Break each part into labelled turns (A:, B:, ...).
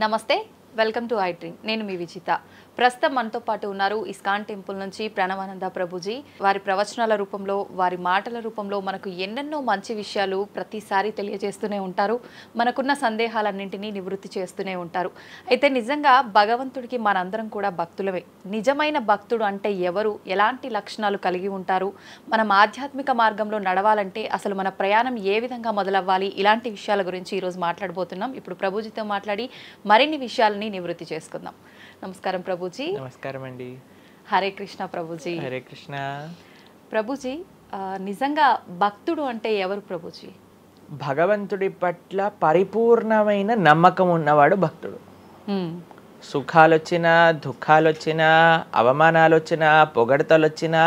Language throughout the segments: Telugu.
A: నమస్తే, వెల్కమ్ టు ఐ డ్రీమ్. నేను మీ విజిత. ప్రస్తుతం మనతో పాటు ఉన్నారు ఇస్కాన్ టెంపుల్ నుంచి ప్రణవానంద ప్రభుజీ. వారి ప్రవచనాల రూపంలో, వారి మాటల రూపంలో మనకు ఎన్నెన్నో మంచి విషయాలు ప్రతిసారి తెలియజేస్తూనే ఉంటారు. మనకున్న సందేహాలన్నింటినీ నివృత్తి చేస్తూనే ఉంటారు. అయితే నిజంగా భగవంతుడికి మనందరం కూడా భక్తులమే. నిజమైన భక్తుడు అంటే ఎవరు, ఎలాంటి లక్షణాలు కలిగి ఉంటారు, మనం ఆధ్యాత్మిక మార్గంలో నడవాలంటే అసలు మన ప్రయాణం ఏ విధంగా మొదలవ్వాలి, ఇలాంటి విషయాల గురించి ఈరోజు మాట్లాడబోతున్నాం. ఇప్పుడు ప్రభుజీతో మాట్లాడి మరిన్ని విషయాలని నివృత్తి చేసుకుందాం. నమస్కారం ప్రభుజీ.
B: నమస్కారం అండి.
A: హరే కృష్ణ ప్రభుజీ.
B: హరే కృష్ణ
A: ప్రభుజీ. నిజంగా భక్తుడు అంటే ఎవరు ప్రభుజీ?
B: భగవంతుడి పట్ల పరిపూర్ణమైన నమ్మకం ఉన్నవాడు భక్తుడు. సుఖాలు వచ్చినా, దుఃఖాలు వచ్చినా, అవమానాలు వచ్చినా, పొగడతలు వచ్చినా,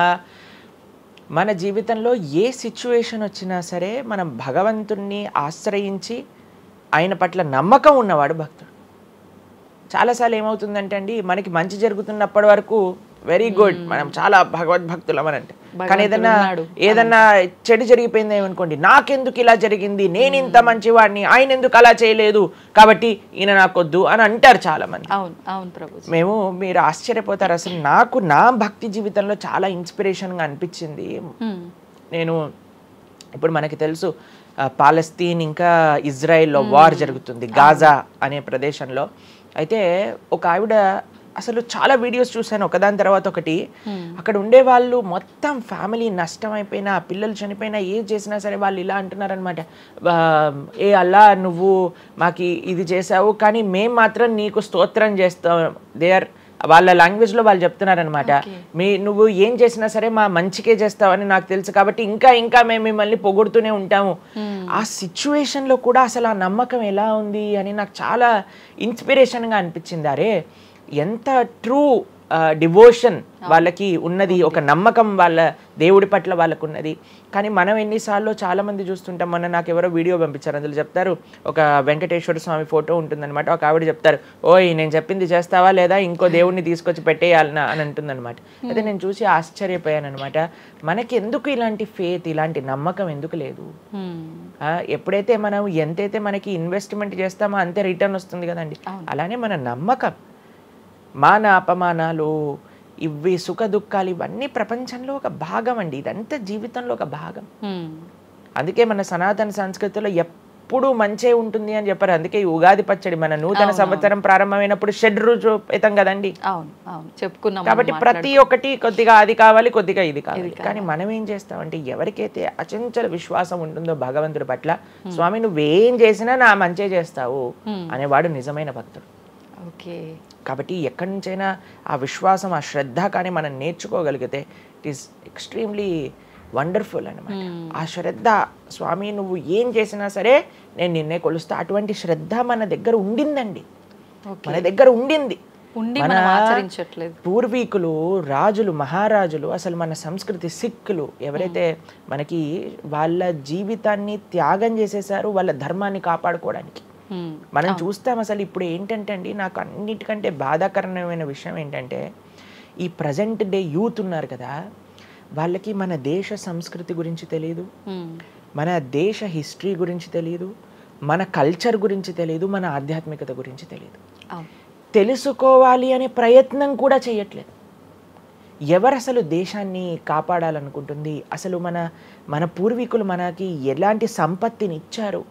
B: మన జీవితంలో ఏ సిచ్యువేషన్ వచ్చినా సరే మనం భగవంతుణ్ణి ఆశ్రయించి ఆయన పట్ల నమ్మకం ఉన్నవాడు భక్తుడు. చాలాసార్లు ఏమవుతుందంటే అండి, మనకి మంచి జరుగుతున్నప్పటి వరకు వెరీ గుడ్, మనం చాలా భగవద్భక్తులం అని అంటే, కానీ ఏదన్నా చెడు జరిగిపోయింది ఏమనుకోండి, నాకెందుకు ఇలా జరిగింది, నేను ఇంత మంచివాడిని, ఆయన ఎందుకు అలా చేయలేదు, కాబట్టి ఈయన నాకొద్దు అని అంటారు చాలా మంది. మీరు ఆశ్చర్యపోతారు. అసలు నాకు నా భక్తి జీవితంలో చాలా ఇన్స్పిరేషన్గా అనిపించింది. ఇప్పుడు మనకి తెలుసు పాలస్తీన్ ఇంకా ఇజ్రాయెల్లో వార్ జరుగుతుంది, గాజా అనే ప్రదేశంలో. అయితే ఒక ఆవిడ, అసలు చాలా వీడియోస్ చూశాను ఒకదాని తర్వాత ఒకటి, అక్కడ ఉండే వాళ్ళు మొత్తం ఫ్యామిలీ నష్టం అయిపోయినా, పిల్లలు చనిపోయినా, ఏం చేసినా సరే వాళ్ళు ఇలా అంటున్నారనమాట, ఏ అల్లా నువ్వు మాకు ఇది చేసావు కానీ మేము మాత్రం నీకు స్తోత్రం చేస్తాం. వాళ్ళ లాంగ్వేజ్లో వాళ్ళు చెప్తున్నారనమాట, నువ్వు ఏం చేసినా సరే మా మంచికే చేస్తావని నాకు తెలుసు, కాబట్టి ఇంకా ఇంకా మేము మిమ్మల్ని పొగుడుతూనే ఉంటాము. ఆ సిచ్యువేషన్లో కూడా అసలు ఆ నమ్మకం ఎలా ఉంది అని నాకు చాలా ఇన్స్పిరేషన్గా అనిపించింది. అరే ఎంత ట్రూ డివోషన్ వాళ్ళకి ఉన్నది, ఒక నమ్మకం వాళ్ళ దేవుడి పట్ల వాళ్ళకు ఉన్నది. కానీ మనం ఎన్నిసార్లు చాలామంది చూస్తుంటాం. మొన్న నాకు ఎవరో వీడియో పంపించారు, అందులో చెప్తారు, ఒక వెంకటేశ్వర స్వామి ఫోటో ఉంటుందన్నమాట, ఒక ఆవిడ చెప్తారు, ఓయ్ నేను చెప్పింది చేస్తావా లేదా, ఇంకో దేవుడిని తీసుకొచ్చి పెట్టేయాలనా అని అంటుందన్నమాట. అయితే నేను చూసి ఆశ్చర్యపోయాను అనమాట. మనకి ఎందుకు ఇలాంటి ఫేత్, ఇలాంటి నమ్మకం ఎందుకు లేదు? ఎప్పుడైతే మనం ఎంతైతే మనకి ఇన్వెస్ట్మెంట్ చేస్తామో అంతే రిటర్న్ వస్తుంది కదండి. అలానే మన నమ్మకం, మాన అపమానాలు, ఇవి సుఖ దుఃఖాలు, ఇవన్నీ ప్రపంచంలో ఒక భాగం అండి. ఇదంతా జీవితంలో ఒక భాగం. అందుకే మన సనాతన సంస్కృతిలో ఎప్పుడు మంచే ఉంటుంది అని చెప్పారు. అందుకే ఈ ఉగాది పచ్చడి, మన నూతన సంవత్సరం ప్రారంభమైనప్పుడు షడ్రుజోపేతం కదండి, చెప్పుకున్నాం. కాబట్టి ప్రతి ఒక్కటి కొద్దిగా అది కావాలి, కొద్దిగా ఇది కావాలి. కానీ మనం ఏం చేస్తామంటే, ఎవరికైతే అచంచల విశ్వాసం ఉంటుందో భగవంతుడి పట్ల, స్వామి నువ్వేం చేసినా నా మంచే చేస్తావు అనేవాడు నిజమైన భక్తుడు. కాబట్టి ఎక్కడి నుంచైనా ఆ విశ్వాసం, ఆ శ్రద్ధ కానీ మనం నేర్చుకోగలిగితే ఇట్ ఈస్ ఎక్స్ట్రీమ్లీ వండర్ఫుల్ అనమాట. ఆ శ్రద్ధ, స్వామి నువ్వు ఏం చేసినా సరే నేను నిన్నే కొలుస్తా, అటువంటి శ్రద్ధ మన దగ్గర ఉండిందండి, మన దగ్గర ఉండింది. మన పూర్వీకులు, రాజులు, మహారాజులు, అసలు మన సంస్కృతి, సిక్కులు ఎవరైతే మనకి వాళ్ళ జీవితాన్ని త్యాగం చేసేసారు వాళ్ళ ధర్మాన్ని కాపాడుకోవడానికి. మనం చూస్తాం. అసలు ఇప్పుడు ఏంటంటే అండి, నాకు అన్నిటికంటే బాధాకరమైన విషయం ఏంటంటే, ఈ ప్రజెంట్ డే యూత్ ఉన్నారు కదా, వాళ్ళకి మన దేశ సంస్కృతి గురించి తెలియదు, మన దేశ హిస్టరీ గురించి తెలియదు, మన కల్చర్ గురించి తెలియదు, మన ఆధ్యాత్మికత గురించి తెలియదు. తెలుసుకోవాలి అనే ప్రయత్నం కూడా చేయట్లేదు. ఎవరు అసలు దేశాన్ని కాపాడాలనుకుంటుంది? అసలు మన పూర్వీకులు మనకి ఎలాంటి సంపత్తిని ఇచ్చారు?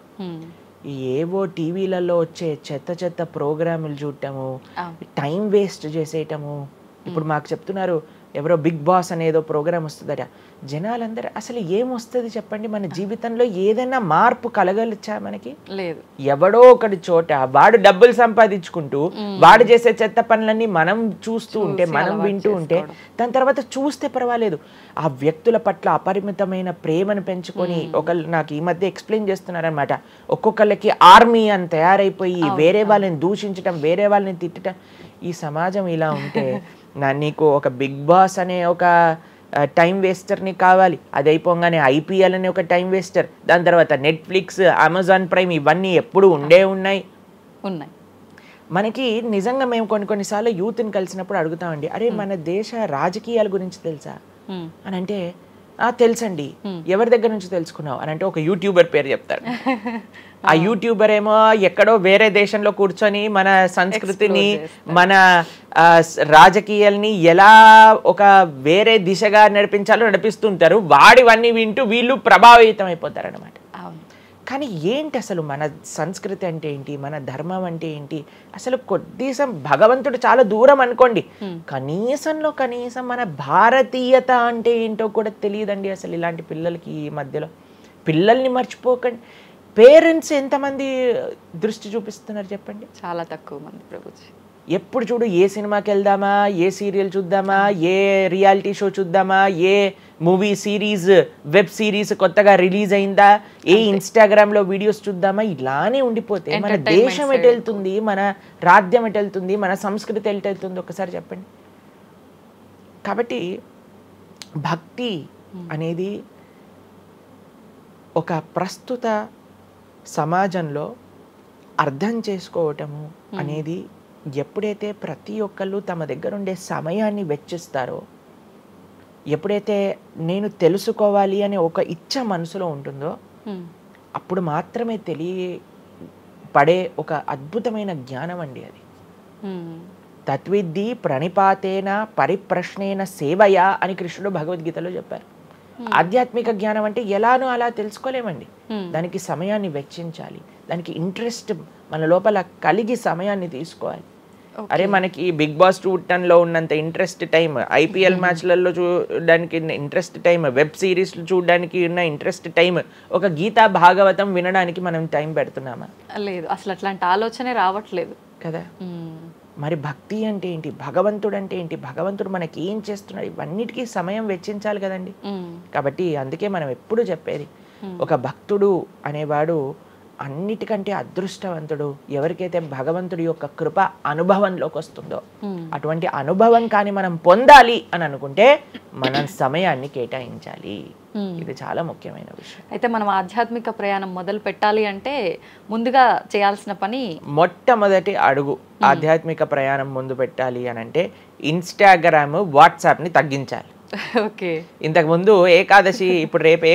B: ఏవో టీవీలలో వచ్చే చెత్త ప్రోగ్రాములు చూడటము, టైం వేస్ట్ చేసేయటము. ఇప్పుడు మాకు చెప్తున్నారు, ఎవరో బిగ్ బాస్ అనేదో ప్రోగ్రామ్ వస్తుందట. జనాలందరూ అసలు ఏమొస్తుంది చెప్పండి? మన జీవితంలో ఏదైనా మార్పు కలగలిచ్చా? మనకి లేదు. ఎవడో ఒకటి చోట వాడు డబ్బులు సంపాదించుకుంటూ వాడు చేసే చెత్త పనులన్నీ మనం చూస్తూ ఉంటే, మనం వింటూ ఉంటే, దాని తర్వాత చూస్తే పర్వాలేదు, ఆ వ్యక్తుల పట్ల అపరిమితమైన ప్రేమను పెంచుకొని, నాకు ఈ మధ్య ఎక్స్ప్లెయిన్ చేస్తున్నారనమాట, ఒక్కొక్కళ్ళకి ఆర్మీ అని తయారైపోయి వేరే వాళ్ళని దూషించటం, వేరే వాళ్ళని తిట్టడం. ఈ సమాజం ఇలా ఉంటే నీకు ఒక బిగ్ బాస్ అనే ఒక టైం వేస్టర్ని కావాలి, అది అయిపోగానే ఐపీఎల్ అనే ఒక టైం వేస్టర్, దాని తర్వాత నెట్ఫ్లిక్స్, అమెజాన్ ప్రైమ్, ఇవన్నీ ఎప్పుడు ఉన్నాయి. మనకి నిజంగా మేము కొన్నిసార్లు యూత్ని కలిసినప్పుడు అడుగుతామండి, అరే మన దేశ రాజకీయాల గురించి తెలుసా అని అంటే, తెలుసండి. ఎవరి దగ్గర నుంచి తెలుసుకున్నావు అని అంటే ఒక యూట్యూబర్ పేరు చెప్తాడు. ఆ యూట్యూబర్ ఏమో ఎక్కడో వేరే దేశంలో కూర్చొని మన సంస్కృతిని మన రాజకీయాల్ని ఎలా ఒక వేరే దిశగా నడిపించాలో నడిపిస్తుంటారు. వాడివన్నీ వింటూ వీళ్ళు ప్రభావితం అయిపోతారు అనమాట. కానీ ఏంటి అసలు మన సంస్కృతి అంటే ఏంటి, మన ధర్మం అంటే ఏంటి, అసలు కొద్దిసం భగవంతుడు చాలా దూరం అనుకోండి, కనీసంలో కనీసం మన భారతీయత అంటే ఏంటో కూడా తెలియదండి అసలు ఇలాంటి పిల్లలకి. ఈ మధ్యలో పిల్లల్ని మర్చిపోకండి. పేరెంట్స్ ఎంతమంది దృష్టి చూపిస్తున్నారు చెప్పండి?
A: చాలా తక్కువ మంది ప్రభుజీ.
B: ఎప్పుడు చూడు ఏ సినిమాకి వెళ్దామా, ఏ సీరియల్ చూద్దామా, ఏ రియాలిటీ షో చూద్దామా, ఏ మూవీ సిరీస్ వెబ్ సిరీస్ కొత్తగా రిలీజ్ అయిందా, ఏ ఇన్స్టాగ్రామ్లో వీడియోస్ చూద్దామా, ఇలానే ఉండిపోతే మన దేశం ఎటు వెళ్తుంది, మన రాజ్యం ఎటు వెళ్తుంది, మన సంస్కృతి ఎటు వెళ్తుంది ఒకసారి చెప్పండి. కాబట్టి భక్తి అనేది ఒక ప్రస్తుత సమాజంలో అర్థం చేసుకోవటము అనేది ఎప్పుడైతే ప్రతి ఒక్కళ్ళు తమ దగ్గర ఉండే సమయాన్ని వెచ్చిస్తారో, ఎప్పుడైతే నేను తెలుసుకోవాలి అనే ఒక ఇచ్చ మనసులో ఉంటుందో అప్పుడు మాత్రమే తెలియపడే ఒక అద్భుతమైన జ్ఞానం అండి అది. తత్విద్ధి ప్రణిపాతేన పరిప్రశ్నేన సేవయా అని కృష్ణుడు భగవద్గీతలో చెప్పారు. ఆధ్యాత్మిక జ్ఞానం అంటే ఎలానో అలా తెలుసుకోలేమండి. దానికి సమయాన్ని వెచ్చించాలి, దానికి ఇంట్రెస్ట్ మన లోపల కలిగి సమయాన్ని తీసుకోవాలి. అరే మనకి బిగ్ బాస్ 210లో ఉన్నంత ఇంట్రెస్ట్ టైం, ఐపీఎల్ మ్యాచ్లలో చూడడానికి ఇంట్రెస్ట్ టైం, వెబ్ సిరీస్లు చూడడానికి ఉన్న ఇంట్రెస్ట్ టైం, ఒక గీతా భాగవతం వినడానికి మనం టైం పెడుతున్నామా?
A: లేదు, అసలు అట్లాంటి ఆలోచనే రావట్లేదు
B: కదా. మరి భక్తి అంటే ఏంటి, భగవంతుడు అంటే ఏంటి, భగవంతుడు మనకి ఏం చేస్తున్నాడు, ఇవన్నిటికీ సమయం వెచ్చించాలి కదండి. కాబట్టి అందుకే మనం ఎప్పుడు చెప్పేది, ఒక భక్తుడు అనేవాడు అన్నిటికంటే అదృష్టవంతుడు ఎవరికైతే భగవంతుడి యొక్క కృప అనుభవంలోకి వస్తుందో. అటువంటి అనుభవం కానీ మనం పొందాలి అని అనుకుంటే మనం సమయాన్ని కేటాయించాలి. ఇది చాలా ముఖ్యమైన విషయం.
A: అయితే మనం ఆధ్యాత్మిక ప్రయాణం మొదలు పెట్టాలి అంటే ముందుగా చేయాల్సిన పని,
B: మొట్టమొదటి అడుగు ఆధ్యాత్మిక ప్రయాణం ముందు పెట్టాలి అని అంటే ఇన్స్టాగ్రామ్, వాట్సాప్ని తగ్గించాలి.
A: ఓకే.
B: ఇంతకు ముందు ఏకాదశి, ఇప్పుడు రేపు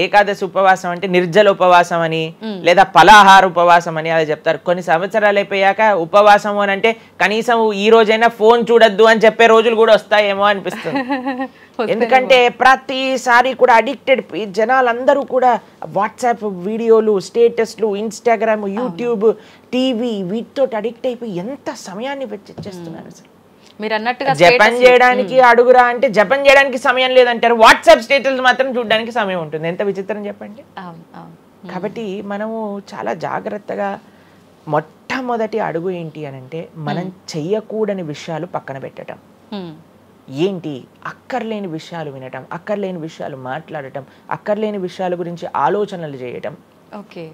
B: ఏకాదశి ఉపవాసం అంటే నిర్జల ఉపవాసం అని లేదా పలాహార ఉపవాసం అని అలా చెప్తారు. కొన్ని సంవత్సరాలు అయిపోయాక ఉపవాసం అని అంటే కనీసం ఈ రోజైనా ఫోన్ చూడొద్దు అని చెప్పే రోజులు కూడా వస్తాయేమో అనిపిస్తుంది. ఎందుకంటే ప్రతిసారి కూడా అడిక్టెడ్ జనాలందరూ కూడా వాట్సాప్ వీడియోలు, స్టేటస్లు, ఇన్స్టాగ్రామ్, యూట్యూబ్, టీవీ వీటితో అడిక్ట్ అయిపోయి ఎంత సమయాన్ని వెచ్చిస్తున్నారు. అసలు
A: మీరు అన్నట్టుగా
B: జపం చేయడానికి అడుగురా అంటే జపం చేయడానికి సమయం లేదంటారు, వాట్సాప్ స్టేటస్ మాత్రం చూడడానికి సమయం ఉంటుంది. ఎంత విచిత్రం చెప్పండి. కాబట్టి మనము చాలా జాగ్రత్తగా మొట్టమొదటి అడుగు ఏంటి అని అంటే మనం చెయ్యకూడని విషయాలు పక్కన పెట్టడం. ఏంటి? అక్కర్లేని విషయాలు వినటం, అక్కర్లేని విషయాలు మాట్లాడటం, అక్కర్లేని విషయాల గురించి ఆలోచనలు చేయటం,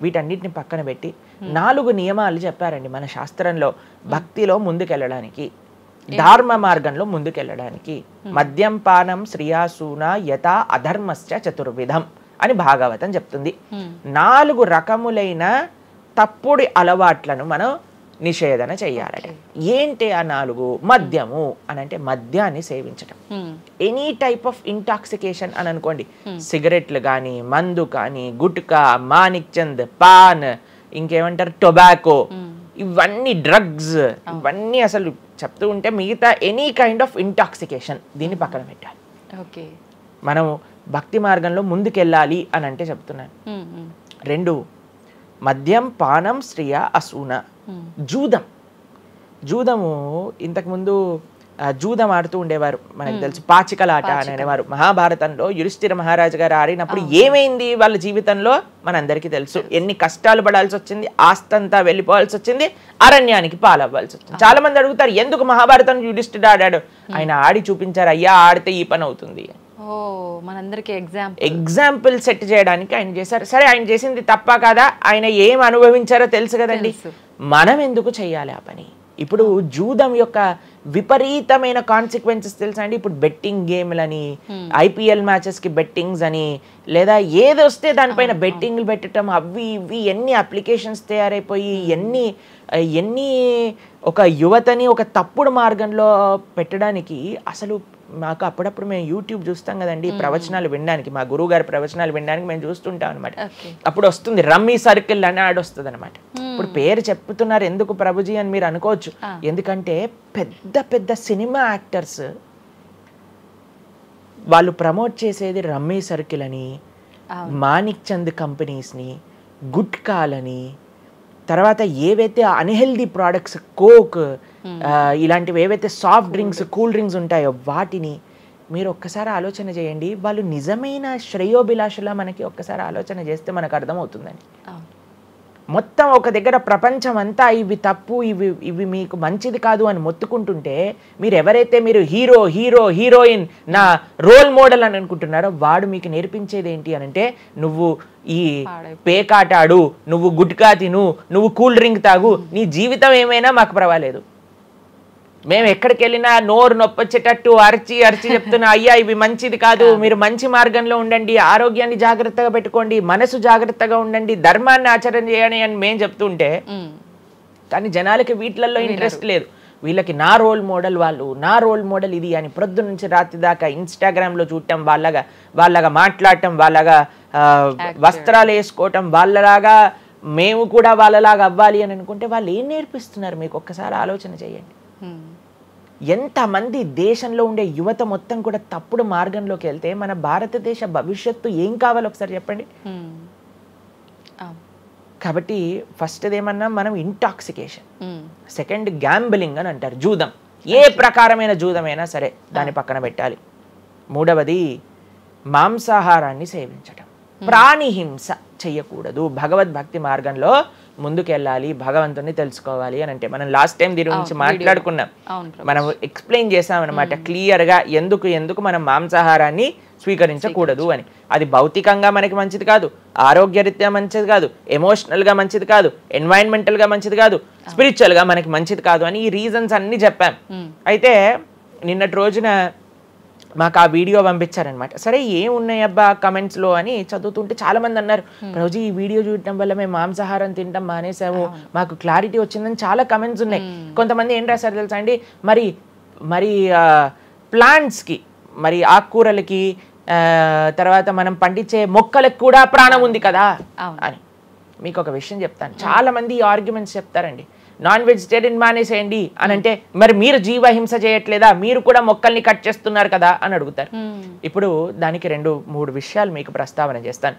B: వీటన్నిటిని పక్కన పెట్టి 4 నియమాలు చెప్పారండి మన శాస్త్రంలో భక్తిలో ముందుకెళ్ళడానికి, ధర్మ మార్గంలో ముందుకెళ్ళడానికి. మద్యం పానం శ్రియాసూన యథా అధర్మశ్చ చతుర్విధం అని భాగవతం చెప్తుంది. 4 రకములైన తప్పుడు అలవాట్లను మనం నిషేధన చెయ్యాలట. ఏంటి ఆ 4? మద్యము అని అంటే మద్యాన్ని సేవించటం, ఎనీ టైప్ ఆఫ్ ఇంటాక్సికేషన్ అని అనుకోండి, సిగరెట్లు కానీ, మందు కానీ, గుట్కా, మానిక్ చంద్, పాన్, ఇంకేమంటారు టొబాకో, ఇవన్నీ డ్రగ్స్, ఇవన్నీ అసలు చెప్తూ ఉంటే మిగతా ఎనీ కైండ్ ఆఫ్ ఇంటాక్సికేషన్ దీన్ని పక్కన పెట్టాలి.
A: ఓకే,
B: మనం భక్తి మార్గంలో ముందుకెళ్ళాలి అని అంటే చెప్తున్నాను. 2 మద్యం పానం శ్రియ అసూన. జూదము ఇంతకుముందు జూదం ఆడుతూ ఉండేవారు, మనకు తెలుసు పాచికలాట అనేవారు. మహాభారతంలో యుధిష్ఠిర మహారాజు గారు ఆడినప్పుడు ఏమైంది వాళ్ళ జీవితంలో మనందరికీ తెలుసు. ఎన్ని కష్టాలు పడాల్సి వచ్చింది, ఆస్తంతా వెళ్ళిపోవాల్సి వచ్చింది, అరణ్యానికి పాలవ్వాల్సి వచ్చింది. చాలా మంది అడుగుతారు ఎందుకు మహాభారతం యుధిష్ఠిరుడు ఆడాడు. ఆయన ఆడి చూపించారు, అయ్యా ఆడితే ఈ పని అవుతుంది. ఎగ్జాంపుల్ సెట్ చేయడానికి ఆయన చేశారు. సరే, ఆయన చేసింది తప్ప కాదా, ఆయన ఏం అనుభవించారో తెలుసు కదండి. మనం ఎందుకు చెయ్యాలి ఆ పని? ఇప్పుడు జూదం యొక్క విపరీతమైన కాన్సిక్వెన్సెస్ తెలుసా అండి. ఇప్పుడు బెట్టింగ్ గేమ్లని, ఐపీఎల్ మ్యాచెస్కి బెట్టింగ్స్ అని, లేదా ఏది వస్తే దానిపైన బెట్టింగ్లు పెట్టడం, అవి ఇవి ఎన్ని అప్లికేషన్స్ తయారైపోయి ఎన్ని ఒక యువతని ఒక తప్పుడు మార్గంలో పెట్టడానికి. అసలు మాకు అప్పుడప్పుడు మేము యూట్యూబ్ చూస్తాం కదండి ప్రవచనాలు వినడానికి, మా గురువు గారి ప్రవచనాలు వినడానికి మేము చూస్తుంటాం అనమాట. అప్పుడు వస్తుంది రమ్మీ సర్కిల్ అని యాడ్ వస్తుంది అనమాట. ఇప్పుడు పేరు చెప్తున్నారు ఎందుకు ప్రభుజీ అని మీరు అనుకోవచ్చు. ఎందుకంటే పెద్ద పెద్ద సినిమా యాక్టర్స్ వాళ్ళు ప్రమోట్ చేసేది రమ్మీ సర్కిల్ అని, మాణిక్ చంద్ కంపెనీస్ని, గుట్కాలని, తర్వాత ఏవైతే అన్హెల్దీ ప్రోడక్ట్స్ కోక్ ఇలాంటివి ఏవైతే సాఫ్ట్ డ్రింక్స్ కూల్ డ్రింక్స్ ఉంటాయో వాటిని మీరు ఒక్కసారి ఆలోచన చేయండి. వాళ్ళు నిజమైన శ్రేయోభిలాషలా మనకి ఒక్కసారి ఆలోచన చేస్తే మనకు అర్థమవుతుందని. మొత్తం ఒక దగ్గర ప్రపంచం అంతా ఇవి తప్పు, ఇవి మీకు మంచిది కాదు అని మొత్తుకుంటుంటే మీరు ఎవరైతే మీరు హీరోయిన్ నా రోల్ మోడల్ అని అనుకుంటున్నారో వాడు మీకు నేర్పించేది ఏంటి అని అంటే, నువ్వు ఈ పేకాట ఆడు, నువ్వు గుట్కా తిను, నువ్వు కూల్ డ్రింక్ తాగు, నీ జీవితం ఏమైనా మాకు పర్వాలేదు, మేము ఎక్కడికి వెళ్ళినా నోరు నొప్పొచ్చేటట్టు అరిచి చెప్తున్నా అయ్యా ఇవి మంచిది కాదు, మీరు మంచి మార్గంలో ఉండండి, ఆరోగ్యాన్ని జాగ్రత్తగా పెట్టుకోండి, మనసు జాగ్రత్తగా ఉండండి, ధర్మాన్ని ఆచరణ చేయండి అని మేము చెప్తుంటే, కానీ జనాలకి వీటిలలో ఇంట్రెస్ట్ లేదు. వీళ్ళకి నా రోల్ మోడల్ వాళ్ళు, నా రోల్ మోడల్ ఇది అని ప్రొద్దు నుంచి రాత్రి దాకా ఇన్స్టాగ్రామ్లో చూడటం, వాళ్ళగా మాట్లాడటం, వాళ్ళగా వస్త్రాలు వేసుకోవటం, వాళ్ళలాగా మేము కూడా వాళ్ళలాగా అవ్వాలి అని అనుకుంటే వాళ్ళు ఏం నేర్పిస్తున్నారు మీకు ఒక్కసారి ఆలోచన చేయండి. ఎంతమంది దేశంలో ఉండే యువత మొత్తం కూడా తప్పుడు మార్గంలోకి వెళ్తే మన భారతదేశ భవిష్యత్తు ఏం కావాలో ఒకసారి చెప్పండి. కాబట్టి ఫస్ట్ ఏమన్నా మనం ఇంటాక్సికేషన్, సెకండ్ గ్యాంబ్లింగ్ అని అంటారు, జూదం, ఏ ప్రకారమైన జూదమైనా సరే దాన్ని పక్కన పెట్టాలి. మూడవది మాంసాహారాన్ని సేవించటం, ప్రాణిహింస చెయ్యకూడదు, భగవద్భక్తి మార్గంలో ముందుకెళ్ళాలి, భగవంతుని తెలుసుకోవాలి అని అంటే మనం లాస్ట్ టైం దీని గురించి మాట్లాడుకున్నాం, మనం ఎక్స్ప్లెయిన్ చేసాం అనమాట క్లియర్గా ఎందుకు మనం మాంసాహారాన్ని స్వీకరించకూడదు అని. అది భౌతికంగా మనకి మంచిది కాదు, ఆరోగ్యరీత్యా మంచిది కాదు, ఎమోషనల్గా మంచిది కాదు, ఎన్వైరన్మెంటల్గా మంచిది కాదు, స్పిరిచువల్గా మనకి మంచిది కాదు అని ఈ రీజన్స్ అన్ని చెప్పాం. అయితే నిన్నటి రోజున మాకు ఆ వీడియో పంపించారనమాట. సరే ఏమున్నాయి అబ్బా కమెంట్స్లో అని చదువుతుంటే చాలా మంది అన్నారు, రోజు ఈ వీడియో చూడటం వల్ల మేము మాంసాహారం తినటం మానేసాము, మాకు క్లారిటీ వచ్చిందని చాలా కమెంట్స్ ఉన్నాయి. కొంతమంది ఏం రాశారు తెలుసా అండి, మరి ప్లాంట్స్కి, మరి ఆకుకూరలకి, తర్వాత మనం పండించే మొక్కలకు కూడా ప్రాణం ఉంది కదా అని. మీకు ఒక విషయం చెప్తాను, చాలా మంది ఈ ఆర్గ్యుమెంట్స్ చెప్తారండి, నాన్ వెజిటేరియన్ మానేసేయండి అని అంటే మరి మీరు జీవహింస చేయట్లేదా, మీరు కూడా మొక్కల్ని కట్ చేస్తున్నారు కదా అని అడుగుతారు. ఇప్పుడు దానికి 2-3 విషయాలు మీకు ప్రస్తావన చేస్తాను.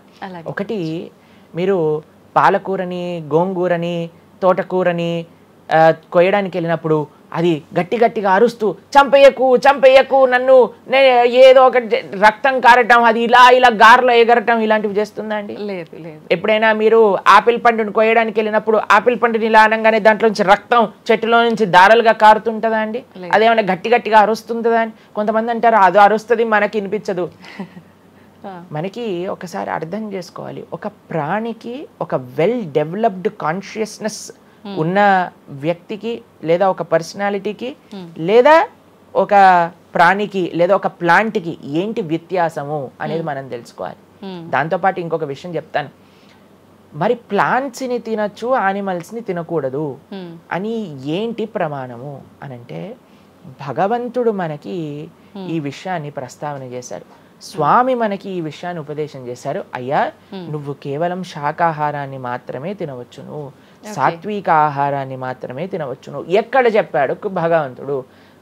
B: ఒకటి, మీరు పాలకూరని, గోంగూరని, తోటకూరని కొయ్యడానికి వెళ్ళినప్పుడు అది గట్టిగా అరుస్తూ చంపేయకు నన్ను, ఏదో ఒక రక్తం కారటం, అది ఇలా గార్లో ఎగరటం, ఇలాంటివి చేస్తుందా అండి?
A: లేదు.
B: ఎప్పుడైనా మీరు ఆపిల్ పండుని కొయ్యడానికి వెళ్ళినప్పుడు ఆపిల్ పండుని ఇలా అనగానే దాంట్లో నుంచి రక్తం చెట్టులో నుంచి దారాలుగా కారుతుంటుందా అండి? అదేమైనా గట్టిగా అరుస్తుందా అని కొంతమంది అంటారు, అది అరుస్తుంది మనకి వినిపించదు. మనకి ఒకసారి అర్థం చేసుకోవాలి, ఒక ప్రాణికి ఒక వెల్ డెవలప్డ్ కాన్షియస్నెస్ ఉన్న వ్యక్తికి, లేదా ఒక పర్సనాలిటీకి, లేదా ఒక ప్రాణికి, లేదా ఒక ప్లాంట్కి ఏంటి వ్యత్యాసము అనేది మనం తెలుసుకోవాలి. దాంతోపాటు ఇంకొక విషయం చెప్తాను, మరి ప్లాంట్స్ని తినచ్చు, యానిమల్స్ని తినకూడదు అని ఏంటి ప్రమాణము అని అంటే, భగవంతుడు మనకి ఈ విషయాన్ని ప్రస్తావన చేశారు, స్వామి మనకి ఈ విషయాన్ని ఉపదేశం చేశారు. అయ్యా నువ్వు కేవలం శాకాహారాన్ని మాత్రమే తినవచ్చును, సాత్విక ఆహారాన్ని మాత్రమే తినవచ్చును. ఎక్కడ చెప్పాడు భగవంతుడు?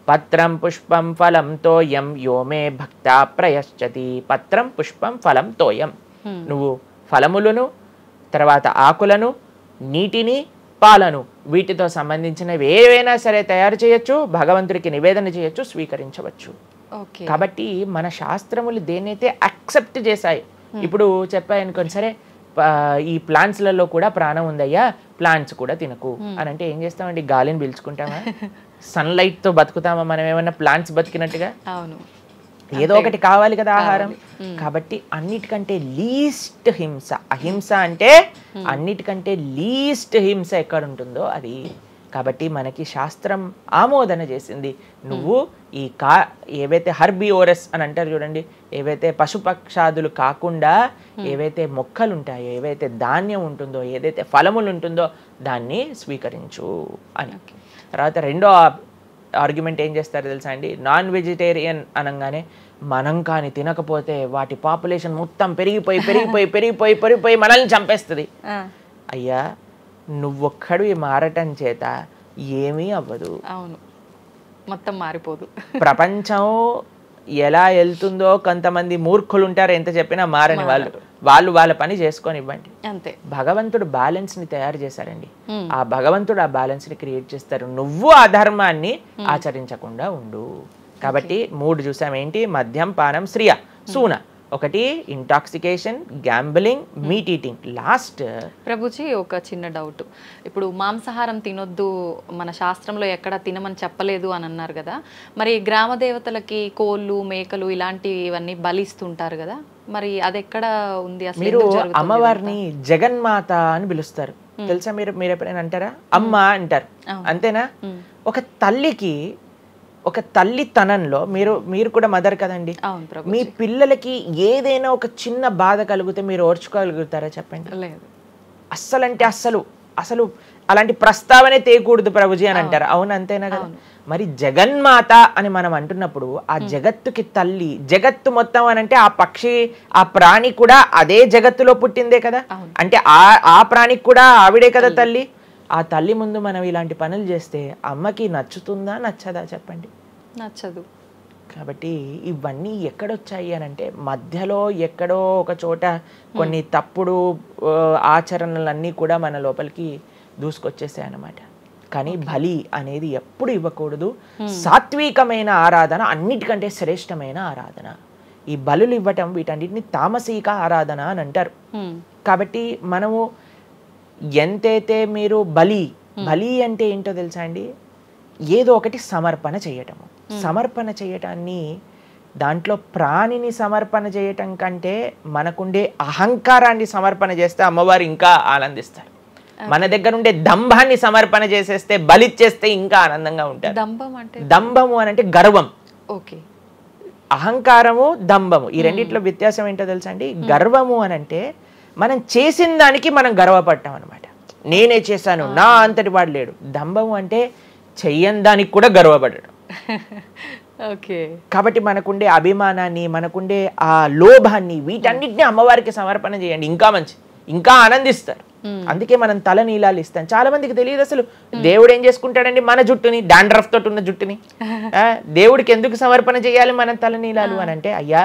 B: పత్రం పుష్పం ఫలం తోయం యోమే భక్త ప్రయశ్చతి. పత్రం పుష్పం ఫలం తోయం, నువ్వు ఫలములను, తర్వాత ఆకులను, నీటిని, పాలను, వీటితో సంబంధించినవి ఏవైనా సరే తయారు చేయొచ్చు, భగవంతుడికి నివేదన చేయొచ్చు, స్వీకరించవచ్చు. కాబట్టి మన శాస్త్రములు దేన్నైతే యాక్సెప్ట్ చేశాయి, ఇప్పుడు చెప్పాయనుకోండి, సరే ఈ ప్లాంట్స్లలో కూడా ప్రాణం ఉందయ్యా, ప్లాంట్స్ కూడా తినకు అని అంటే ఏం చేస్తామండి? గాలిని పీల్చుకుంటామా? సన్లైట్తో బతుకుతామా మనం ఏమన్నా ప్లాంట్స్ బతికినట్టుగా? ఏదో ఒకటి కావాలి కదా ఆహారం. కాబట్టి అన్నిటికంటే లీస్ట్ హింస, అహింస అంటే అన్నిటికంటే లీస్ట్ హింస ఎక్కడ ఉంటుందో అది కాబట్టి మనకి శాస్త్రం ఆమోదన చేసింది. నువ్వు ఈ ఏవైతే హర్బివోరస్ అని అంటారు చూడండి, ఏవైతే పశుపక్షాదులు కాకుండా ఏవైతే మొక్కలు ఉంటాయో, ఏవైతే ధాన్యం ఉంటుందో, ఏదైతే ఫలములు ఉంటుందో దాన్ని స్వీకరించు అని. తర్వాత రెండో ఆర్గ్యుమెంట్ ఏం చేస్తారు తెలుసా అండి, నాన్ వెజిటేరియన్ అనగానే మనం కానీ తినకపోతే వాటి పాపులేషన్ మొత్తం పెరిగిపోయి మనల్ని చంపేస్తుంది. అయ్యా నువ్వొక్కడు మారటం చేత ఏమీ అవ్వదు.
A: అవును, మొత్తం మారిపోదు.
B: ప్రపంచం ఎలా వెళ్తుందో కొంతమంది మూర్ఖులు ఉంటారు, ఎంత చెప్పినా మారని వాళ్ళు వాళ్ళ పని చేసుకొని ఇవ్వండి
A: అంతే.
B: భగవంతుడు బ్యాలెన్స్ ని తయారు చేశారండి. ఆ భగవంతుడు ఆ బ్యాలెన్స్ ని క్రియేట్ చేస్తారు. నువ్వు ఆ ధర్మాన్ని ఆచరించకుండా ఉండు. కాబట్టి 3 చూసాం ఏంటి, మద్యం, పానం, శ్రియ, సూన. ఒకటి intoxication, gambling, meet eating. Last
A: Prabhuji ఒక చిన్న డౌట్, ఇప్పుడు మాంసాహారం తినొద్దు మన శాస్త్రంలో ఎక్కడ తినమని చెప్పలేదు అని అన్నారు కదా, మరి గ్రామ దేవతలకి కోళ్ళు, మేకలు ఇలాంటివన్నీ బలిస్తుంటారు కదా, మరి అది ఎక్కడ ఉంది అసలు?
B: మీరు అమ్మవారిని జగన్మాత అని పిలుస్తారు తెలుసా? మీరు ఎప్పుడైనా అంటారా? అమ్మ అంటారు, అంతేనా? ఒక తల్లికి, ఒక తల్లితనంలో మీరు కూడా మదర్ కదండి, మీ పిల్లలకి ఏదైనా ఒక చిన్న బాధ కలిగితే మీరు ఓర్చుకోగలుగుతారా చెప్పండి?
A: లేదు.
B: అస్సలంటే అసలు అలాంటి ప్రస్తావనే తేయకూడదు ప్రభుజీ అని అంటారు. అవును, అంతేనా కదా? మరి జగన్మాత అని మనం అంటున్నప్పుడు ఆ జగత్తుకి తల్లి, జగత్తు మొత్తం అని అంటే ఆ పక్షి, ఆ ప్రాణి కూడా అదే జగత్తులో పుట్టిందే కదా. అంటే ఆ ప్రాణికి కూడా ఆవిడే కదా తల్లి. ఆ తల్లి ముందు మనం ఇలాంటి పనులు చేస్తే అమ్మకి నచ్చుతుందా నచ్చదా చెప్పండి?
A: నచ్చదు.
B: కాబట్టి ఇవన్నీ ఎక్కడొచ్చాయి అని అంటే మధ్యలో ఎక్కడో ఒక చోట కొన్ని తప్పుడు ఆచరణలన్నీ కూడా మన లోపలికి దూసుకొచ్చేసాయి అన్నమాట. కానీ బలి అనేది ఎప్పుడు ఇవ్వకూడదు. సాత్వికమైన ఆరాధన అన్నిటికంటే శ్రేష్టమైన ఆరాధన. ఈ బలులు ఇవ్వటం వీటన్నిటిని తామసిక ఆరాధన అని అంటారు. కాబట్టి మనము ఎంతైతే మీరు బలి అంటే ఏంటో తెలుసా అండి, ఏదో ఒకటి సమర్పణ చేయటము. సమర్పణ చేయటాన్ని, దాంట్లో ప్రాణిని సమర్పణ చేయటం కంటే మనకుండే అహంకారాన్ని సమర్పణ చేస్తే అమ్మవారు ఇంకా ఆనందిస్తారు. మన దగ్గర ఉండే దంభాన్ని సమర్పణ చేసేస్తే, బలిచ్చేస్తే ఇంకా ఆనందంగా ఉంటారు. దంభము అని అంటే గర్వం. అహంకారము, దంభము, ఈ రెండిట్లో వ్యత్యాసం ఏంటో తెలుసా అండి? గర్వము అని అంటే మనం చేసిన దానికి మనం గర్వపడ్డాం అనమాట. నేనే చేశాను, నా అంతటి వాడు లేడు. దంభము అంటే చెయ్యని దానికి కూడా గర్వపడడం. కాబట్టి మనకుండే అభిమానాన్ని, మనకుండే ఆ లోభాన్ని, వీటన్నిటిని అమ్మవారికి సమర్పణ చేయండి, ఇంకా మంచి, ఇంకా ఆనందిస్తారు. అందుకే మనం తల నీలాలు ఇస్తాం. చాలా మందికి తెలియదు అసలు దేవుడు ఏం చేసుకుంటాడండి మన జుట్టుని, డాండ్రఫ్ తోటి ఉన్న జుట్టుని. దేవుడికి ఎందుకు సమర్పణ చేయాలి మనం తల నీలాలు అని అంటే, అయ్యా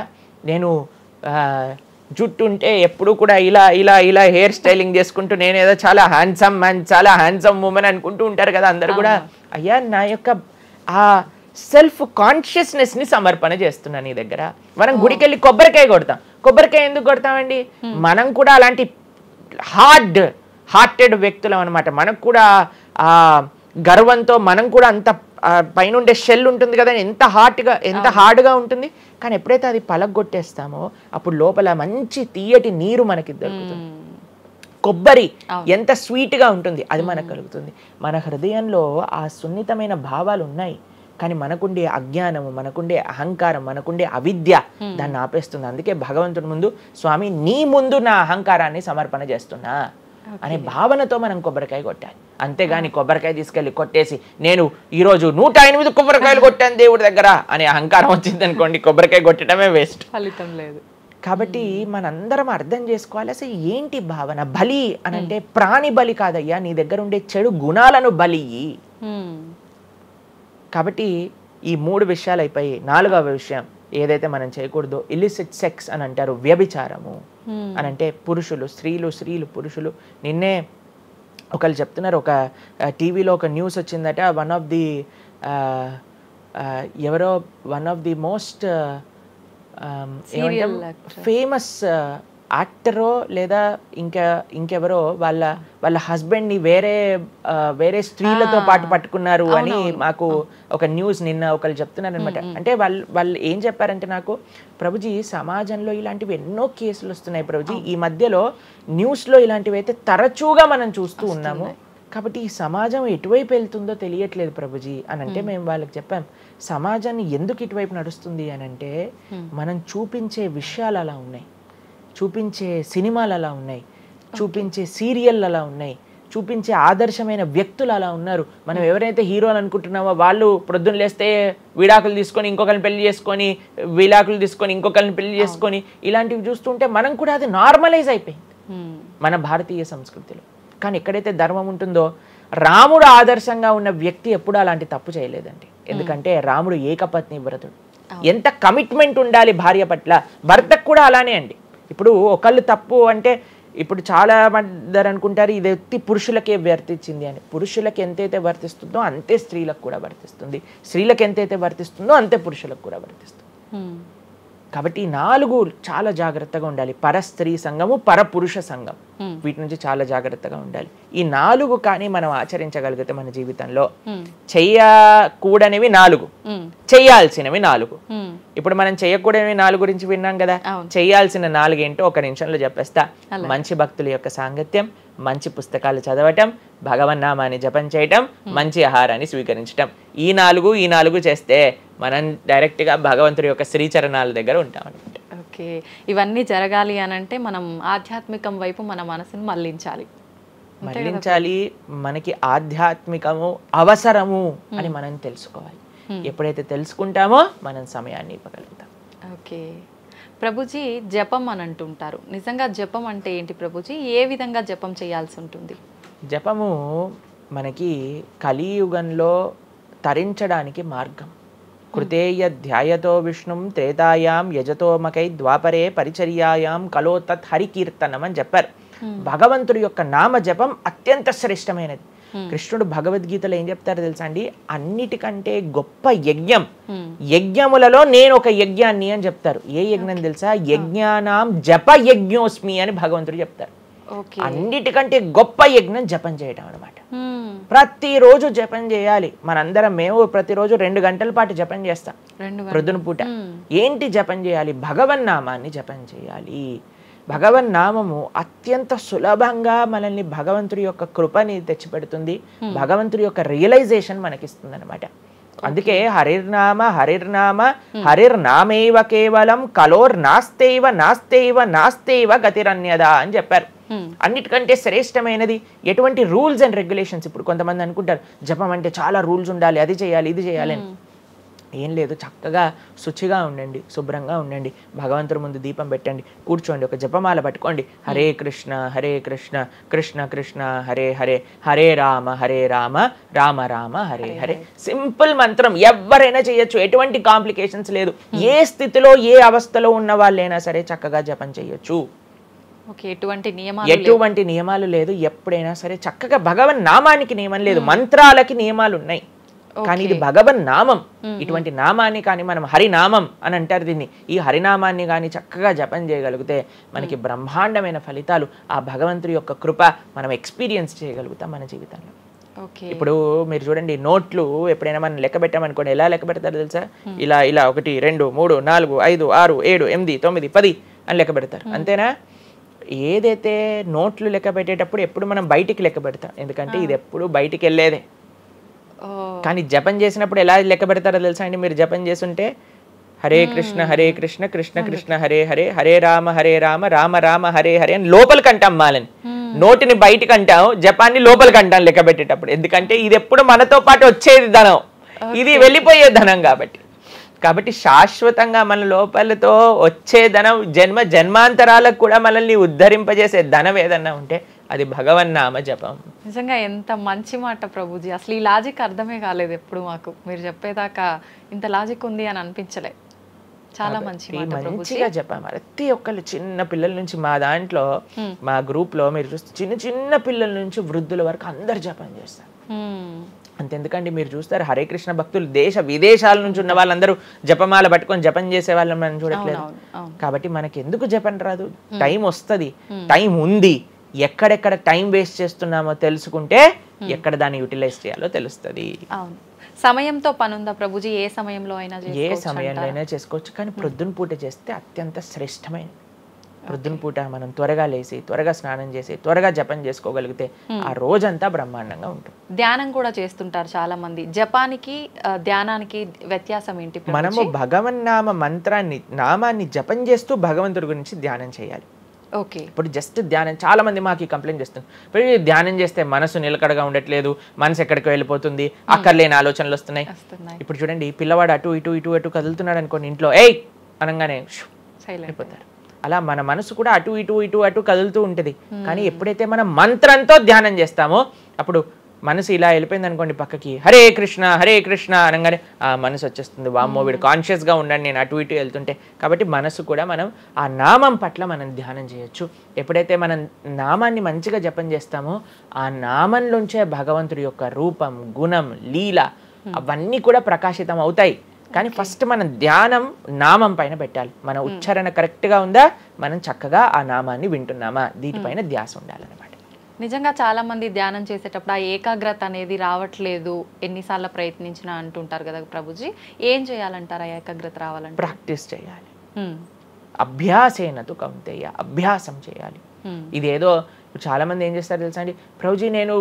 B: నేను జుట్టు ఉంటే ఎప్పుడు కూడా ఇలా ఇలా ఇలా హెయిర్ స్టైలింగ్ చేసుకుంటూ నేనేదో చాలా హ్యాండ్సమ్ మ్యాన్, చాలా హ్యాండ్సమ్ ఉమెన్ అనుకుంటూ ఉంటారు కదా అందరు కూడా. అయ్యా నా యొక్క ఆ సెల్ఫ్ కాన్షియస్నెస్ ని సమర్పణ చేస్తున్నా నీ దగ్గర. మనం గుడికి వెళ్ళి కొబ్బరికాయ కొడతాం. కొబ్బరికాయ ఎందుకు కొడతామండి? మనం కూడా అలాంటి హార్టెడ్ వ్యక్తులం అనమాట. మనకు కూడా ఆ గర్వంతో మనం కూడా అంత పైన ఉండే షెల్ ఉంటుంది కదా, ఎంత హార్డ్గా ఉంటుంది. కానీ ఎప్పుడైతే అది పలగొట్టేస్తామో అప్పుడు లోపల మంచి తీయటి నీరు మనకి దొరుకుతుంది. కొబ్బరి ఎంత స్వీట్గా ఉంటుంది, అది మనకు కలుగుతుంది. మన హృదయంలో ఆ సున్నితమైన భావాలు ఉన్నాయి, కానీ మనకుండే అజ్ఞానము, మనకుండే అహంకారం, మనకుండే అవిద్య దాన్ని ఆపేస్తుంది. అందుకే భగవంతుడి ముందు, స్వామి నీ ముందు నా అహంకారాన్ని సమర్పణ చేస్తున్నా అనే భావనతో మనం కొబ్బరికాయ కొట్టాలి. అంతేగాని కొబ్బరికాయ తీసుకెళ్ళి కొట్టేసి నేను ఈరోజు 108 కొబ్బరికాయలు కొట్టాను దేవుడి దగ్గర అనే అహంకారం వచ్చింది అనుకోండి, కొబ్బరికాయ కొట్టడమే వేస్ట్,
A: ఫలితం లేదు.
B: కాబట్టి మనందరం అర్థం చేసుకోవాలి అసలు ఏంటి భావన. బలి అని అంటే ప్రాణి బలి కాదయ్యా, నీ దగ్గర ఉండే చెడు గుణాలను బలి. కాబట్టి ఈ 3 విషయాలు అయిపోయి 4వ విషయం ఏదైతే మనం చేయకూడదో, ఇల్లిసిట్ సెక్స్ అని అంటారు, వ్యభిచారము అని అంటే పురుషులు స్త్రీలు, స్త్రీలు పురుషులు. నిన్నే ఒకళ్ళు చెప్తున్నారు, ఒక టీవీలో ఒక న్యూస్ వచ్చిందట, one of the most famous యాక్టరో లేదా ఇంకెవరో వాళ్ళ హస్బెండ్ని వేరే స్త్రీలతో పాటు పట్టుకున్నారు అని మాకు ఒక న్యూస్ నిన్న ఒకళ్ళు చెప్తున్నారు అనమాట. అంటే వాళ్ళు ఏం చెప్పారంటే నాకు, ప్రభుజీ సమాజంలో ఇలాంటివి ఎన్నో కేసులు వస్తున్నాయి ప్రభుజీ, ఈ మధ్యలో న్యూస్లో ఇలాంటివి అయితే తరచుగా మనం చూస్తూ ఉన్నాము, కాబట్టి ఈ సమాజం ఎటువైపు వెళ్తుందో తెలియట్లేదు ప్రభుజీ అని అంటే మేము వాళ్ళకి చెప్పాం, సమాజాన్ని ఎందుకు ఇటువైపు నడుస్తుంది అని అంటే మనం చూపించే విషయాలు అలా ఉన్నాయి, చూపించే సినిమాలు అలా ఉన్నాయి, చూపించే సీరియల్ అలా ఉన్నాయి, చూపించే ఆదర్శమైన వ్యక్తులు అలా ఉన్నారు. మనం ఎవరైతే హీరోలు అనుకుంటున్నామో వాళ్ళు ప్రొద్దున లేస్తే విడాకులు తీసుకొని ఇంకొకరిని పెళ్లి చేసుకొని, విడాకులు తీసుకొని ఇంకొకరిని పెళ్లి చేసుకొని, ఇలాంటివి చూస్తుంటే మనం కూడా అది నార్మలైజ్ అయిపోయింది మన భారతీయ సంస్కృతిలో. కానీ ఎక్కడైతే ధర్మం ఉంటుందో, రాముడు ఆదర్శంగా ఉన్న వ్యక్తి ఎప్పుడు అలాంటి తప్పు చేయలేదండి. ఎందుకంటే రాముడు ఏకపత్ని వ్రతుడు. ఎంత కమిట్మెంట్ ఉండాలి భార్య పట్ల, భర్తకు కూడా అలానే అండి. ఇప్పుడు ఒకళ్ళు తప్పు అంటే, ఇప్పుడు చాలా మంది అనుకుంటారు ఇది ఎత్తి పురుషులకే వర్తించింది అని. పురుషులకు ఎంతైతే వర్తిస్తుందో అంతే స్త్రీలకు కూడా వర్తిస్తుంది, స్త్రీలకు ఎంతైతే వర్తిస్తుందో అంతే పురుషులకు కూడా వర్తిస్తుంది. కాబట్టి ఈ 4 చాలా జాగ్రత్తగా ఉండాలి. పరస్త్రీ సంఘము, పరపురుష సంఘం, వీటి నుంచి చాలా జాగ్రత్తగా ఉండాలి. ఈ 4 కానీ మనం ఆచరించగలిగితే మన జీవితంలో, చెయ్యకూడనివి 4, చెయ్యాల్సినవి 4. ఇప్పుడు మనం చెయ్యకూడనివి 4 గురించి విన్నాం కదా, చెయ్యాల్సిన 4 ఏంటో ఒక నిమిషంలో చెప్పేస్తా. మంచి భక్తుల యొక్క సాంగత్యం, మంచి పుస్తకాలు చదవటం, భగవన్నామాన్ని జపం చేయటం, మంచి ఆహారాన్ని స్వీకరించటం. ఈ 4 చేస్తే మనం డైరెక్ట్గా భగవంతుడి యొక్క శ్రీచరణాల దగ్గర ఉంటాం అనమాట.
A: ఓకే, ఇవన్నీ జరగాలి అని అంటే మనం ఆధ్యాత్మికం వైపు మన మనసును మళ్ళించాలి.
B: మనకి ఆధ్యాత్మికము అవసరము అని మనం తెలుసుకోవాలి. ఎప్పుడైతే తెలుసుకుంటామో మనం సమయాన్ని ఇవ్వగలుగుతాం.
A: ఓకే ప్రభుజీ, జపం అని అంటుంటారు. నిజంగా జపం అంటే ఏంటి ప్రభుజీ? ఏ విధంగా జపం చేయాల్సి ఉంటుంది?
B: జపము మనకి కలియుగంలో తరించడానికి మార్గం. కృతేయ ధ్యాయతో విష్ణుం త్రేతాయాం యజతోమకై ద్వాపరే పరిచర్యాయాం కలో తత్ హరికీర్తనం అని చెప్పారు. భగవంతుడి యొక్క నామ జపం అత్యంత శ్రేష్టమైనది. కృష్ణుడు భగవద్గీతలో ఏం చెప్తారో తెలుసా అండి, అన్నిటికంటే గొప్ప యజ్ఞం, యజ్ఞములలో నేను ఒక యజ్ఞాన్ని అని చెప్తారు. ఏ యజ్ఞం తెలుసా? యజ్ఞానాం జప యజ్ఞోస్మి అని భగవంతుడు చెప్తారు. అన్నిటికంటే గొప్ప యజ్ఞం జపం చేయడం అనమాట. ప్రతిరోజు జపం చేయాలి. మేము ప్రతిరోజు 2 గంటల పాటు జపం చేస్తాం ప్రొద్దున పూట. ఏంటి జపం చేయాలి? భగవన్నామాన్ని జపం చేయాలి. భగవన్నామము అత్యంత సులభంగా మనల్ని భగవంతుడి యొక్క కృపని తెచ్చిపెడుతుంది, భగవంతుడి యొక్క రియలైజేషన్ మనకిస్తుంది అనమాట. అందుకే హరిర్నామ హరిర్నామ హరిర్నామేవ కేవలం కలోర్నాస్తేవ గతిరన్యద అని చెప్పారు. అన్నిటికంటే శ్రేష్టమైనది ఎటువంటి రూల్స్ అండ్ రెగ్యులేషన్స్. ఇప్పుడు కొంతమంది అనుకుంటారు జపం అంటే చాలా రూల్స్ ఉండాలి, అది చేయాలి ఇది చేయాలి అని. ఏం లేదు, చక్కగా శుచిగా ఉండండి, శుభ్రంగా ఉండండి, భగవంతుడి ముందు దీపం పెట్టండి, కూర్చోండి, ఒక జపమాల పట్టుకోండి. హరే కృష్ణ కృష్ణ కృష్ణ హరే హరే, హరే రామ రామ రామ హరే హరే. సింపుల్ మంత్రం, ఎవరైనా చేయొచ్చు, ఎటువంటి కాంప్లికేషన్స్ లేదు. ఏ స్థితిలో ఏ అవస్థలో ఉన్న వాళ్ళైనా సరే చక్కగా జపం చేయొచ్చు. ఎటువంటి నియమాలు లేదు. ఎప్పుడైనా సరే చక్కగా భగవన్ నామానికి నియమం లేదు, మంత్రాలకి నియమాలు ఉన్నాయి, కానీ ఇది భగవన్ నామం. ఇటువంటి నామాన్ని కానీ మనం హరినామం అని అంటారు దీన్ని. ఈ హరినామాన్ని కానీ చక్కగా జపం చేయగలిగితే మనకి బ్రహ్మాండమైన ఫలితాలు, ఆ భగవంతుడి యొక్క కృప మనం ఎక్స్పీరియన్స్ చేయగలుగుతాం మన జీవితంలో. ఇప్పుడు మీరు చూడండి, నోట్లు ఎప్పుడైనా మనం లెక్క పెట్టామనుకోండి, ఎలా లెక్క పెడతారు తెలుసా? ఇలా 1 2 3 4 5 6 7 8 9 10 అని లెక్క పెడతారు, అంతేనా? ఏదైతే నోట్లు లెక్క పెట్టేటప్పుడు ఎప్పుడు మనం బయటికి లెక్క పెడతాం, ఎందుకంటే ఇది ఎప్పుడు బయటికి వెళ్ళేదే. కానీ జపం చేసినప్పుడు ఎలా లెక్క పెడతారో తెలుసా అండి? మీరు జపం చేస్తుంటే హరే కృష్ణ కృష్ణ కృష్ణ హరే హరే, హరే రామ రామ రామ హరే హరే అని లోపలికి అంటాం మాలని. నోటిని బయటికి అంటాం, జపాన్ని లోపలికి అంటాం లెక్క పెట్టేటప్పుడు. ఎందుకంటే ఇది ఎప్పుడు మనతో పాటు వచ్చేది ధనం, ఇది వెళ్ళిపోయే ధనం. కాబట్టి శాశ్వతంగా మన లోపలతో వచ్చే ధనం, జన్మాంతరాలకు కూడా మనల్ని ఉద్ధరింపజేసే ధనం ఏదన్నా ఉంటే అది భగవన్నామ జపం.
A: నిజంగా ఎంత మంచి మాట ప్రభుజీ. అసలు ఈ లాజిక్ అర్థమే కాలేదు ఎప్పుడు మాకు. మీరు చెప్పేదాకా ఇంత లాజిక్ ఉంది అని అనిపించలే. చాలా మంచిగా
B: చెప్పాం. ప్రతి ఒక్కళ్ళు చిన్న పిల్లల నుంచి, మా దాంట్లో మా గ్రూప్ లో మీరు చూస్తే చిన్న పిల్లల నుంచి వృద్ధుల వరకు అందరు జపం చేస్తారు. అంతెందుకండి, మీరు చూస్తారు హరే కృష్ణ భక్తులు దేశ విదేశాల నుంచి ఉన్న వాళ్ళందరూ జపమాల పట్టుకొని జపం చేసే వాళ్ళని మనం చూడట్లేదు. కాబట్టి మనకి ఎందుకు జపం రాదు? టైం వస్తుంది, టైం ఉంది. ఎక్కడెక్కడ టైం వేస్ట్ చేస్తున్నామో తెలుసుకుంటే ఎక్కడ దాన్ని యూటిలైజ్ చేయాలో తెలుస్తుంది.
A: సమయంతో పనుందా ప్రభుజీ? ఏ సమయంలో అయినా
B: చేసుకోవచ్చు, కానీ ప్రొద్దున పూట చేస్తే అత్యంత శ్రేష్టమైనది. ప్రొద్దున పూట మనం త్వరగా లేసి త్వరగా స్నానం చేసి త్వరగా జపం చేసుకోగలిగితే ఆ రోజంతా బ్రహ్మాండంగా ఉంటుంది.
A: ధ్యానం కూడా చేస్తుంటారు చాలా మంది. జపానికి ధ్యానానికి వ్యత్యాసం ఏంటి?
B: మనము భగవన్నామ మంత్రాన్ని నామాన్ని జపం చేస్తూ భగవంతుడి గురించి ధ్యానం చేయాలి.
A: ఓకే.
B: ఇప్పుడు జస్ట్ ధ్యానం, చాలా మంది మాకు కంప్లైంట్ చేస్తున్నారు, ఇప్పుడు ధ్యానం చేస్తే మనసు నిలకడగా ఉండట్లేదు, మనసు ఎక్కడికి వెళ్ళిపోతుంది, అక్కర్లేని ఆలోచనలు వస్తున్నాయి. ఇప్పుడు చూడండి, పిల్లవాడు అటు ఇటు ఇటు అటు కదులుతున్నాడు అనుకోండి, ఇంట్లో ఏయ్ అనగానే అయిపోతారు. అలా మన మనసు కూడా అటు ఇటు ఇటు అటు కదులుతూ ఉంటుంది. కానీ ఎప్పుడైతే మనం మంత్రంతో ధ్యానం చేస్తామో అప్పుడు మనసు ఇలా వెళ్ళిపోయింది అనుకోండి పక్కకి, హరే కృష్ణ అనగానే ఆ మనసు వచ్చేస్తుంది, వామ్మో వీడు కాన్షియస్గా ఉండండి నేను అటు ఇటు వెళ్తుంటే. కాబట్టి మనసు కూడా మనం ఆ నామం పట్ల మనం ధ్యానం చేయొచ్చు. ఎప్పుడైతే మనం నామాన్ని మంచిగా జపం చేస్తామో ఆ నామంలోంచే భగవంతుడి యొక్క రూపం, గుణం, లీల అవన్నీ కూడా ప్రకాశితం అవుతాయి. కానీ ఫస్ట్ మనం ధ్యానం నామం పైన పెట్టాలి. మన ఉచ్చారణ కరెక్ట్గా ఉందా, మనం చక్కగా ఆ నామాన్ని వింటున్నామా, దీనిపైన ధ్యాస ఉండాలన్నమాట.
A: నిజంగా చాలా మంది ధ్యానం చేసేటప్పుడు ఆ ఏకాగ్రత అనేది రావట్లేదు, ఎన్నిసార్లు ప్రయత్నించినా అంటుంటారు కదా ప్రభుజీ. ఏం చేయాలంటారు ఆ ఏకాగ్రత రావాలంటే?
B: ప్రాక్టీస్ చేయాలి. అభ్యాసేనతు కౌంతేయ, అభ్యాసం చేయాలి. ఇదేదో చాలా మంది ఏం చేస్తారు తెలుసా అండి, ప్రభుజీ నేను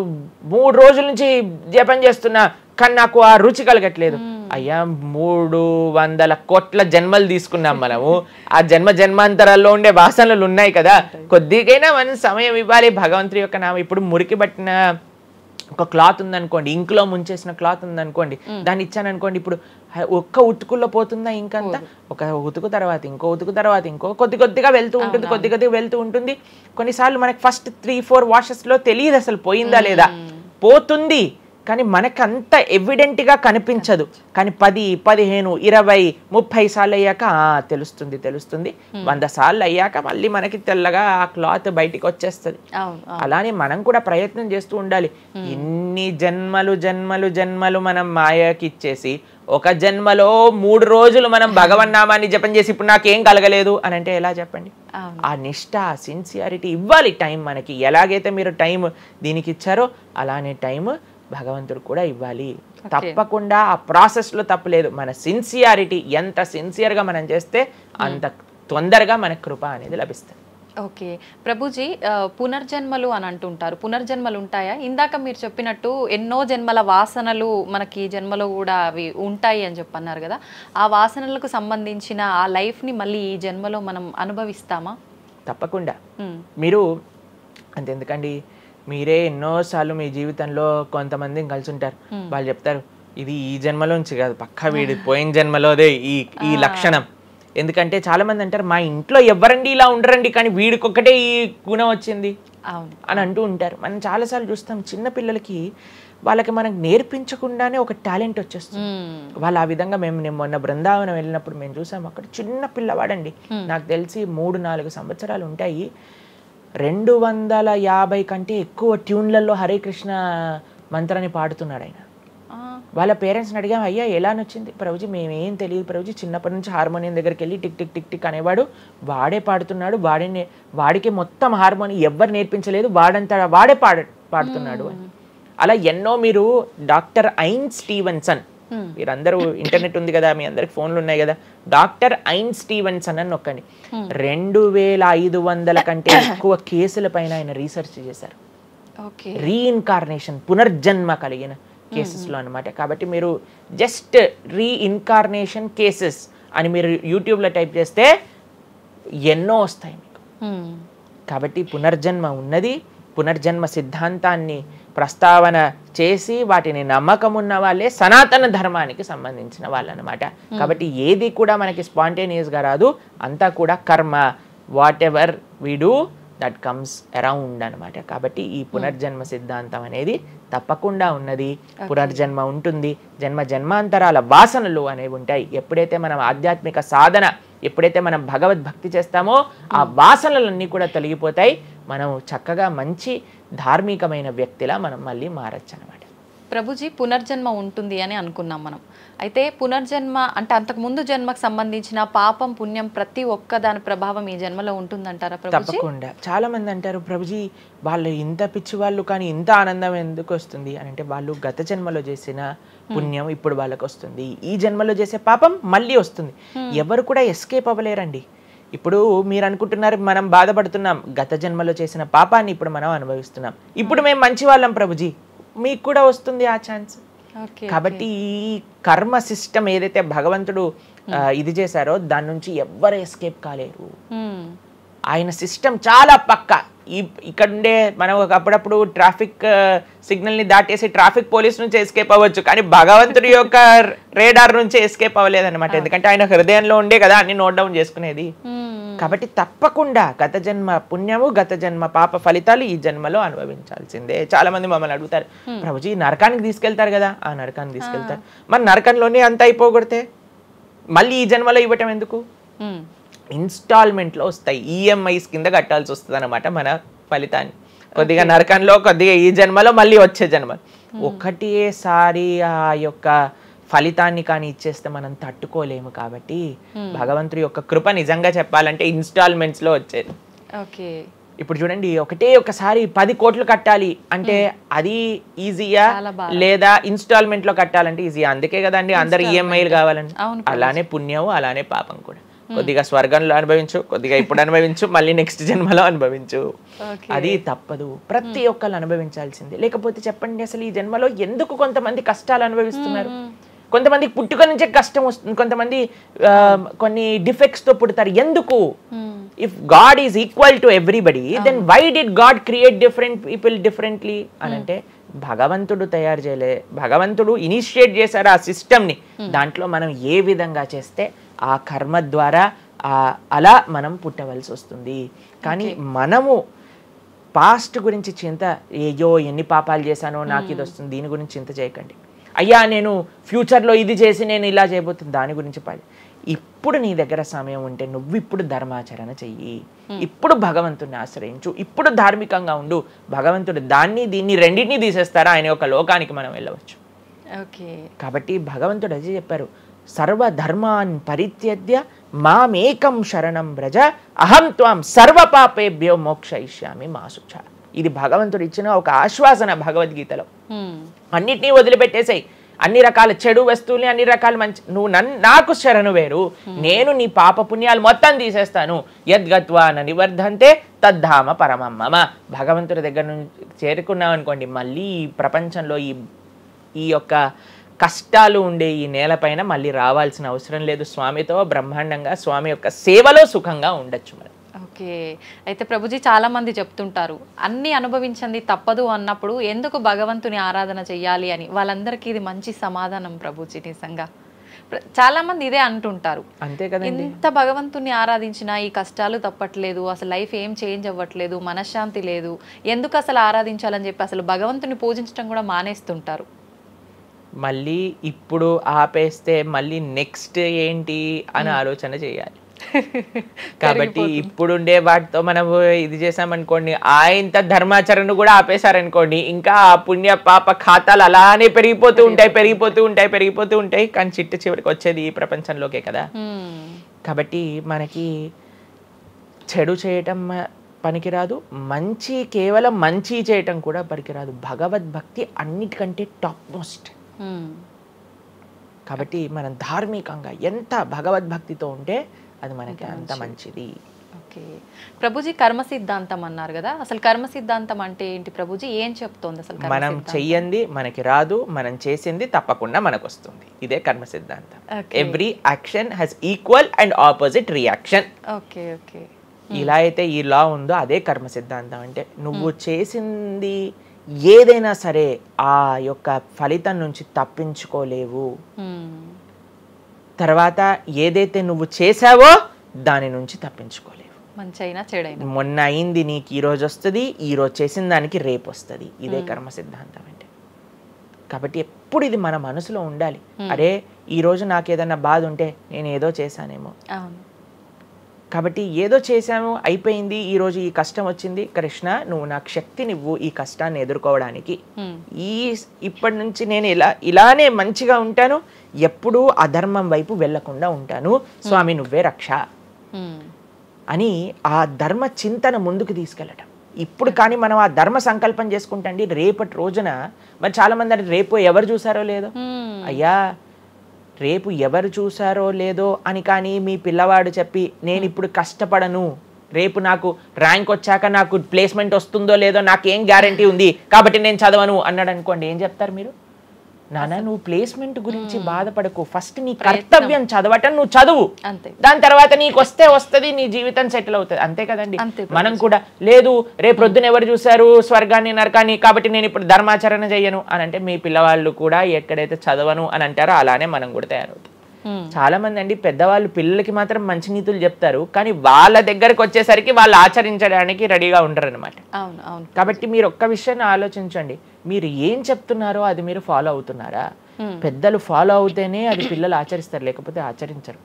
B: 3 రోజుల నుంచి జపం చేస్తున్నా కానీ నాకు ఆ రుచి కలగట్లేదు. అయ్యా 300 కోట్ల జన్మలు తీసుకున్నాం మనము, ఆ జన్మాంతరాల్లో ఉండే వాసనలు ఉన్నాయి కదా, కొద్దిగైనా మనం సమయం ఇవ్వాలి భగవంతుడి యొక్క నామం. ఇప్పుడు మురికి పట్టిన ఒక క్లాత్ ఉందనుకోండి, ఇంకులో ముంచేసిన క్లాత్ ఉందనుకోండి, దాన్ని ఇచ్చాను అనుకోండి, ఇప్పుడు ఒక్క ఉతుకుల్లో పోతుందా ఇంకంతా? ఒక ఉతుకు తర్వాత ఇంకో ఉతుకు తర్వాత ఇంకో కొద్దిగా వెళ్తూ ఉంటుంది, కొద్దిగా వెళ్తూ ఉంటుంది. కొన్నిసార్లు మనకి ఫస్ట్ 3-4 వాషెస్లో తెలియదు అసలు పోయిందా లేదా. పోతుంది కానీ మనకు అంత ఎవిడెంట్గా కనిపించదు. కానీ 10, 15, 20, 30 సార్లు అయ్యాక తెలుస్తుంది. 100 సార్లు అయ్యాక మళ్ళీ మనకి తెల్లగా ఆ క్లాత్ బయటికి వచ్చేస్తుంది. అలానే మనం కూడా ప్రయత్నం చేస్తూ ఉండాలి. ఎన్ని జన్మలు మనం మాయకి ఇచ్చేసి ఒక జన్మలో 3 రోజులు మనం భగవన్నామాన్ని జపం చేసి ఇప్పుడు నాకేం కలగలేదు అని అంటే ఎలా చెప్పండి? ఆ నిష్ఠ, ఆ సిన్సియారిటీ ఇవ్వాలి టైం మనకి. ఎలాగైతే మీరు టైం దీనికి ఇచ్చారో అలానే టైం భగవంతుడు కూడా ఇవ్వాలి. తప్పకుండా ఆ ప్రాసెస్లో తప్పులేదు. మన సిన్సియారిటీ ఎంత సిన్సియర్గా మనం చేస్తే అంత తొందరగా మనకు కృప అనేది లభిస్తుంది.
A: ఓకే ప్రభుజీ, పునర్జన్మలు అని అంటుంటారు. పునర్జన్మలు ఉంటాయా? ఇందాక మీరు చెప్పినట్టు ఎన్నో జన్మల వాసనలు మనకి జన్మలో కూడా అవి ఉంటాయి అని చెప్పన్నారు కదా, ఆ వాసనలకు సంబంధించిన ఆ లైఫ్ని మళ్ళీ ఈ జన్మలో మనం అనుభవిస్తామా?
B: తప్పకుండా. మీరు అంతెందుకండి, మీరే ఎన్నోసార్లు మీ జీవితంలో కొంతమందిని కలిసి ఉంటారు. వాళ్ళు చెప్తారు ఇది ఈ జన్మలోంచి కాదు, పక్కా వీడి పోయిన జన్మలోదే ఈ లక్షణం. ఎందుకంటే చాలా మంది అంటారు మా ఇంట్లో ఎవరండి ఇలా ఉండరండి కానీ వీడికొక్కటే ఈ గుణం వచ్చింది అని అంటూ ఉంటారు. మనం చాలాసార్లు చూస్తాం చిన్న పిల్లలకి వాళ్ళకి మనకు నేర్పించకుండానే ఒక టాలెంట్ వచ్చేస్తుంది. వాళ్ళు ఆ విధంగా మేము మొన్న బృందావనం వెళ్ళినప్పుడు మేము చూసాం, అక్కడ చిన్న పిల్లవాడండి, నాకు తెలిసి 3-4 సంవత్సరాలు ఉంటాయి, 250 కంటే ఎక్కువ ట్యూన్లలో హరే కృష్ణ మంత్రాన్ని పాడుతున్నాడు ఆయన. వాళ్ళ పేరెంట్స్ని అడిగాం, అయ్యా ఎలా నచ్చింది? ప్రభుజీ మేమేం తెలియదు ప్రభుజీ, చిన్నప్పటి నుంచి హార్మోనియం దగ్గరికి వెళ్ళి టిక్ టిక్ టిక్ టిక్ అనేవాడు, వాడే పాడుతున్నాడు, వాడికి మొత్తం హార్మోనియం ఎవ్వరు నేర్పించలేదు, వాడే పాడుతున్నాడు అని. అలా ఎన్నో. మీరు డాక్టర్ ఐన్ స్టీవెన్సన్, మీరందరూ ఇంటర్నెట్ ఉంది కదా, మీ అందరికి ఫోన్లు ఉన్నాయి కదా, డాక్టర్ ఐన్ స్టీవెన్సన్ అని నొక్కండి. 2500 కంటే ఎక్కువ కేసుల పైన ఆయన రీసెర్చ్ చేశారు. రీఇన్కార్నేషన్, పునర్జన్మ కలిగిన కేసెస్లో అనమాట. కాబట్టి మీరు జస్ట్ రీఇన్కార్నేషన్ కేసెస్ అని మీరు యూట్యూబ్లో టైప్ చేస్తే ఎన్నో వస్తాయి మీకు. కాబట్టి పునర్జన్మ ఉన్నది. పునర్జన్మ సిద్ధాంతాన్ని ప్రస్తావన చేసి వాటిని నమ్మకం ఉన్న వాళ్ళే సనాతన ధర్మానికి సంబంధించిన వాళ్ళు అనమాట. కాబట్టి ఏది కూడా మనకి స్పాంటేనియస్గా రాదు, అంతా కూడా కర్మ, what ever we do that comes around అనమాట. కాబట్టి ఈ పునర్జన్మ సిద్ధాంతం అనేది తప్పకుండా ఉన్నది. పునర్జన్మ ఉంటుంది, జన్మాంతరాల వాసనలు అనేవి ఉంటాయి. ఎప్పుడైతే మనం ఆధ్యాత్మిక సాధన, ఎప్పుడైతే మనం భగవద్భక్తి చేస్తామో ఆ వాసనలన్నీ కూడా తొలగిపోతాయి. మనం చక్కగా మంచి ధార్మికమైన వ్యక్తిలా మనం మళ్ళీ మారచ్చు అనమాట.
A: ప్రభుజీ, పునర్జన్మ ఉంటుంది అని అనుకున్నాం మనం. అయితే పునర్జన్మ అంటే అంతకుముందు జన్మకు సంబంధించిన పాపం పుణ్యం ప్రతి ఒక్క దాని ప్రభావం ఈ జన్మలో ఉంటుందంటారా ప్రభుజీ?
B: తప్పకుండా. చాలా మంది అంటారు ప్రభుజీ వాళ్ళు ఇంత పిచ్చి వాళ్ళు కానీ ఇంత ఆనందం ఎందుకు వస్తుంది అని అంటే, వాళ్ళు గత జన్మలో చేసిన పుణ్యం ఇప్పుడు వాళ్ళకి వస్తుంది, ఈ జన్మలో చేసే పాపం మళ్ళీ వస్తుంది. ఎవరు కూడా ఎస్కేప్ అవ్వలేరండి. ఇప్పుడు మీరు అనుకుంటున్నారు మనం బాధపడుతున్నాం, గత జన్మలో చేసిన పాపాన్ని ఇప్పుడు మనం అనుభవిస్తున్నాం, ఇప్పుడు మేము మంచి వాళ్ళం ప్రభుజీ, మీకు కూడా వస్తుంది ఆ ఛాన్స్. కాబట్టి ఈ కర్మ సిస్టమ్ ఏదైతే భగవంతుడు ఇది చేశారో దాని నుంచి ఎవ్వరు ఎస్కేప్ కాలేరు. ఆయన సిస్టమ్ చాలా పక్కా. ఇక్కడ ఉండే మనం అప్పుడప్పుడు ట్రాఫిక్ సిగ్నల్ ని దాటేసి ట్రాఫిక్ పోలీస్ నుంచి ఎస్కేప్ అవ్వచ్చు, కానీ భగవంతుడి యొక్క రేడార్ నుంచి ఎస్కేప్ అవ్వలేదన్నమాట. ఎందుకంటే ఆయన హృదయంలో ఉండే కదా అన్ని నోట్ డౌన్ చేసుకునేది. కాబట్టి తప్పకుండా గత జన్మ పుణ్యము గత జన్మ పాప ఫలితాలు ఈ జన్మలో అనుభవించాల్సిందే. చాలా మంది మమ్మల్ని అడుగుతారు, ప్రభుజీ నరకానికి తీసుకెళ్తారు కదా. ఆ నరకానికి తీసుకెళ్తారు, మరి నరకంలోనే అంత అయిపోగొడితే మళ్ళీ ఈ జన్మలో ఇవ్వటం ఎందుకు? ఇన్స్టాల్మెంట్లో వస్తాయి, ఈఎంఐస్ కింద కట్టాల్సి వస్తుంది అనమాట మన ఫలితాన్ని. కొద్దిగా నరకంలో, కొద్దిగా ఈ జన్మలో, మళ్ళీ వచ్చే జన్మ. ఒకటేసారి ఆ యొక్క ఫలితాన్ని కానీ ఇచ్చేస్తే మనం తట్టుకోలేము. కాబట్టి భగవంతుడి యొక్క కృప నిజంగా చెప్పాలంటే ఇన్స్టాల్మెంట్స్ లో వచ్చేది. ఇప్పుడు చూడండి, ఒకసారి 10 కోట్లు కట్టాలి అంటే అది ఈజీయా, లేదా ఇన్స్టాల్మెంట్ లో కట్టాలంటే ఈజీయా? అందుకే కదండి అందరు ఈఎంఐలు కావాలండి. అలానే పుణ్యం, అలానే పాపం కూడా. కొద్దిగా స్వర్గంలో అనుభవించు, కొద్దిగా ఇప్పుడు అనుభవించు, మళ్ళీ నెక్స్ట్ జన్మలో అనుభవించు. అది తప్పదు, ప్రతి ఒక్కళ్ళు అనుభవించాల్సిందే. లేకపోతే చెప్పండి, అసలు ఈ జన్మలో ఎందుకు కొంతమంది కష్టాలు అనుభవిస్తున్నారు? కొంతమందికి పుట్టుక నుంచే కష్టం వస్తుంది, కొంతమంది కొన్ని డిఫెక్ట్స్ తో పుడతారు. ఎందుకు? If God is equal to everybody, then why did God create different people differently అని అంటే భగవంతుడు తయారు చేయలే, భగవంతుడు ఇనిషియేట్ చేశారు ఆ సిస్టమ్ని. దాంట్లో మనం ఏ విధంగా చేస్తే ఆ కర్మ ద్వారా అలా మనం పుట్టవలసి వస్తుంది. కానీ మనము పాస్ట్ గురించి చింత, అయ్యో ఎన్ని పాపాలు చేశానో నాకు ఇది వస్తుంది, దీని గురించి చింత చేయకండి. అయ్యా నేను ఫ్యూచర్లో ఇది చేసి నేను ఇలా చేయబోతుంది, దాని గురించి ఇప్పుడు నీ దగ్గర సమయం ఉంటే నువ్వు ఇప్పుడు ధర్మాచరణ చెయ్యి, ఇప్పుడు భగవంతుడిని ఆశ్రయించు, ఇప్పుడు ధార్మికంగా ఉండు. భగవంతుడు దీన్ని రెండింటినీ తీసేస్తారా, ఆయన యొక్క లోకానికి మనం వెళ్ళవచ్చు. కాబట్టి భగవంతుడు అదే చెప్పారు, సర్వధర్మాన్ పరిత్యజ్య మామేకం శరణం వ్రజ అహం త్వాం సర్వ పాపేభ్యో మోక్షయిష్యామి మా శుచ. ఇది భగవంతుడు ఇచ్చిన ఒక ఆశ్వాసన భగవద్గీతలో. అన్నిటినీ వదిలిపెట్టేసాయి, అన్ని రకాల చెడు వస్తువుల్ని, అన్ని రకాల మంచి, నువ్వు నాకు శరణు వేరు, నేను నీ పాప పుణ్యాలు మొత్తం తీసేస్తాను. యద్గత్వా న నివర్ధంతే తద్ధామ పరమం మమ. భగవంతుడి దగ్గర నుంచి చేరుకున్నాం అనుకోండి, మళ్ళీ ఈ ప్రపంచంలో ఈ యొక్క కష్టాలు ఉండే ఈ నేలపైన మళ్ళీ రావాల్సిన అవసరం లేదు. స్వామితో బ్రహ్మాండంగా స్వామి యొక్క సేవలో సుఖంగా ఉండొచ్చు మనం.
A: ఓకే, అయితే ప్రభుజీ చాలా మంది చెప్తుంటారు అన్ని అనుభవించండి తప్పదు అన్నప్పుడు ఎందుకు భగవంతుని ఆరాధన చెయ్యాలి అని. వాళ్ళందరికీ ఇది మంచి సమాధానం ప్రభుజీ. నిజంగా చాలా మంది ఇదే అంటుంటారు,
B: అంతే కదా,
A: ఎంత భగవంతుని ఆరాధించినా ఈ కష్టాలు తప్పట్లేదు, అసలు లైఫ్ ఏం చేంజ్ అవ్వట్లేదు, మనశ్శాంతి లేదు, ఎందుకు అసలు ఆరాధించాలని చెప్పి అసలు భగవంతుని పూజించడం కూడా మానేస్తుంటారు.
B: మళ్ళీ ఇప్పుడు ఆపేస్తే మళ్ళీ నెక్స్ట్ ఏంటి అని ఆలోచన చేయాలి. కాబట్టి ఇప్పుడుండే వాటితో మనం ఇది చేసామనుకోండి, ఇంత ధర్మాచరణ కూడా ఆపేశారనుకోండి, ఇంకా ఆ పుణ్య పాప ఖాతాలు అలానే పెరిగిపోతూ ఉంటాయి. కానీ చివరికి వచ్చేది ఈ ప్రపంచంలోకే కదా. కాబట్టి మనకి చెడు చేయటం పనికిరాదు, కేవలం మంచి చేయటం కూడా పనికిరాదు. భగవద్భక్తి అన్నిటికంటే టాప్ మోస్ట్. కాబట్టి మనం ధార్మికంగా ఎంత భగవద్భక్తితో ఉంటే అది మనకి అంత మంచిది.
A: ఓకే ప్రభుజీ, కర్మ సిద్ధాంతం అన్నారు కదా, అసలు కర్మ సిద్ధాంతం అంటే ఏంటి ప్రభుజీ? ఏం చెప్తోంది అసలు?
B: మనం చెయ్యంది మనకి రాదు, మనం చేసింది తప్పకుండా మనకు వస్తుంది. ఇదే కర్మ సిద్ధాంతం. Every action has equal and opposite reaction.
A: Okay okay,
B: ఇలా అయితే ఈ లా ఉందో అదే కర్మ సిద్ధాంతం. అంటే నువ్వు చేసింది ఏదైనా సరే ఆ యొక్క ఫలితం నుంచి తప్పించుకోలేవు. తర్వాత ఏదైతే నువ్వు చేసావో దాని నుంచి తప్పించుకోలేవు.
A: మంచైనా చెడైనా,
B: మొన్న అయింది నీకు ఈ రోజు వస్తుంది, ఈ రోజు చేసిన దానికి రేపు వస్తుంది. ఇదే కర్మ సిద్ధాంతం అంటే. కాబట్టి ఎప్పుడు ఇది మన మనసులో ఉండాలి. అరే ఈ రోజు నాకు ఏదైనా బాధ ఉంటే నేను ఏదో చేశానేమో, కాబట్టి ఏదో చేశాము అయిపోయింది, ఈ రోజు ఈ కష్టం వచ్చింది, కృష్ణ నువ్వు నాకు శక్తినివ్వు ఈ కష్టాన్ని ఎదుర్కోవడానికి. ఇప్పటి నుంచి నేను ఇలానే మంచిగా ఉంటాను, ఎప్పుడూ అధర్మం వైపు వెళ్లకుండా ఉంటాను, స్వామి నువ్వే రక్ష అని ఆ ధర్మ చింతన ముందుకు తీసుకెళ్ళటం. ఇప్పుడు కానీ మనం ఆ ధర్మ సంకల్పం చేసుకుంటండి, రేపటి రోజున మరి చాలా మంది రేపు ఎవరు చూసారో లేదో, అయ్యా రేపు ఎవరు చూసారో లేదో అని కానీ మీ పిల్లవాడు చెప్పి నేను ఇప్పుడు కష్టపడను, రేపు నాకు ర్యాంక్ వచ్చాక నాకు ప్లేస్మెంట్ వస్తుందో లేదో నాకేం గ్యారంటీ ఉంది కాబట్టి నేను చదవను అన్నాడు అనుకోండి, ఏం చెప్తారు మీరు? నాన్న నువ్వు ప్లేస్మెంట్ గురించి బాధపడకు, ఫస్ట్ నీ కర్తవ్యం చదవటం నువ్వు చదువు, దాని తర్వాత నీకు వస్తే వస్తుంది, నీ జీవితం సెటిల్ అవుతుంది, అంతే కదండి. మనం కూడా లేదు రేపు ప్రొద్దున ఎవరు చూసారు స్వర్గాన్ని నరకాన్ని కాబట్టి నేను ఇప్పుడు ధర్మాచరణ చెయ్యను అని అంటే మీ పిల్లవాళ్ళు కూడా ఎక్కడైతే చదవను అని అంటారో అలానే మనం కూడా తయారవుతాం. చాలా మంది అండి పెద్దవాళ్ళు పిల్లలకి మాత్రం మంచి నీతులు చెప్తారు, కానీ వాళ్ళ దగ్గరకు వచ్చేసరికి వాళ్ళు ఆచరించడానికి రెడీగా ఉండరు అనమాట. కాబట్టి మీరు ఒక్క విషయాన్ని ఆలోచించండి, మీరు ఏం చెప్తున్నారో అది మీరు ఫాలో అవుతున్నారా? పెద్దలు ఫాలో అవుతేనే అది పిల్లలు ఆచరిస్తారు, లేకపోతే ఆచరించరు.